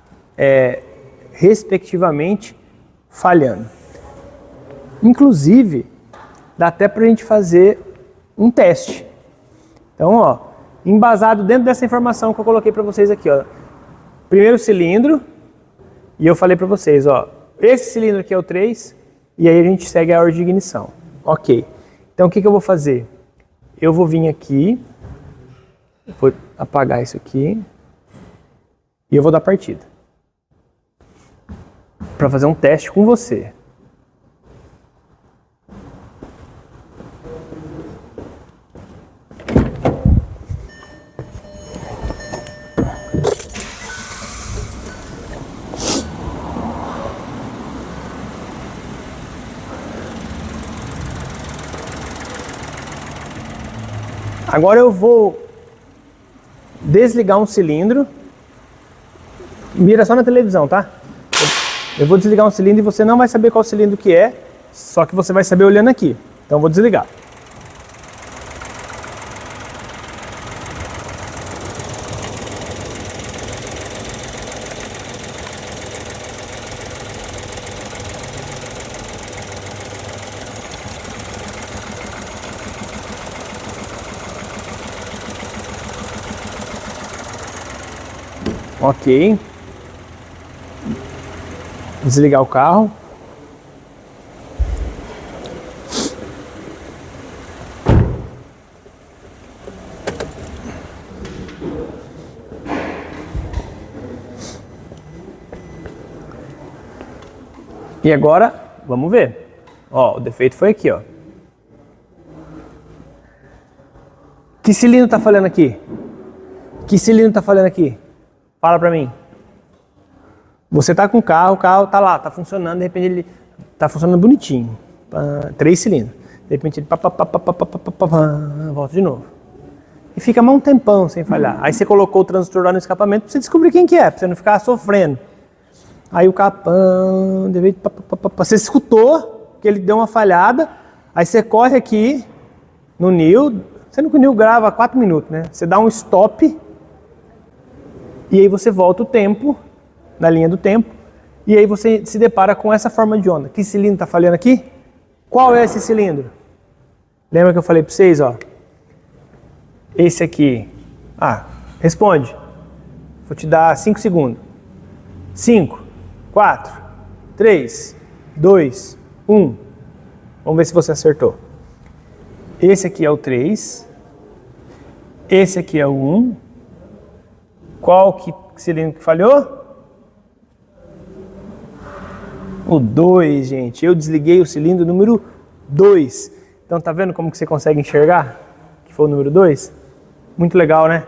respectivamente, falhando. Inclusive, dá até para a gente fazer um teste. Então, ó, embasado dentro dessa informação que eu coloquei para vocês aqui, ó. Primeiro cilindro, e eu falei para vocês, ó, esse cilindro aqui é o 3, e aí a gente segue a ordem de ignição. Ok. Então, o que eu vou fazer? Eu vou vir aqui, vou apagar isso aqui, e eu vou dar partida. para fazer um teste com você. Agora eu vou desligar um cilindro. Mira só na televisão, tá? Eu vou desligar um cilindro e você não vai saber qual cilindro que é, só que você vai saber olhando aqui. Então eu vou desligar. Ok. Desligar o carro. E agora, vamos ver. Ó, o defeito foi aqui, ó. Que cilindro tá falhando aqui? Que cilindro tá falhando aqui? Fala pra mim. Você tá com o carro tá lá, tá funcionando, de repente ele tá funcionando bonitinho. 3 cilindros. De repente ele volta de novo. E fica mais um tempão sem falhar. Aí você colocou o transistor lá no escapamento pra você descobrir quem que é, pra você não ficar sofrendo. Aí o capão, você escutou que ele deu uma falhada, aí você corre aqui no NIL, sendo que o NIL grava 4 minutos, né? Você dá um stop e aí você volta o tempo, na linha do tempo, e aí você se depara com essa forma de onda. Que cilindro está falhando aqui? Qual é esse cilindro? Lembra que eu falei para vocês, ó? Esse aqui. Responde. Vou te dar 5 segundos. 5, 4, 3, 2, 1. Vamos ver se você acertou. Esse aqui é o 3. Esse aqui é o 1. Qual cilindro que falhou? O 2, gente. Eu desliguei o cilindro número 2. Então tá vendo como que você consegue enxergar que foi o número 2? Muito legal, né?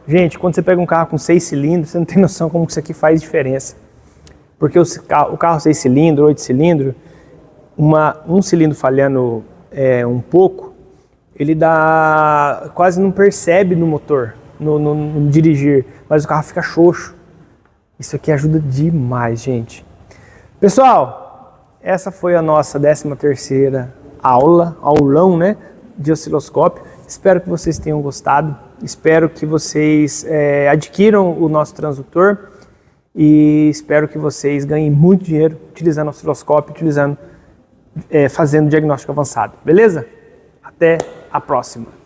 Gente, quando você pega um carro com 6 cilindros, você não tem noção como que isso aqui faz diferença. Porque o carro 6 cilindros, 8 cilindros, um cilindro falhando um pouco, ele quase não percebe no motor, no dirigir, mas o carro fica xoxo. Isso aqui ajuda demais, gente. Pessoal, essa foi a nossa 13ª aulão, né, de osciloscópio. Espero que vocês tenham gostado. Espero que vocês adquiram o nosso transdutor e espero que vocês ganhem muito dinheiro utilizando o osciloscópio, fazendo diagnóstico avançado. Beleza? Até a próxima.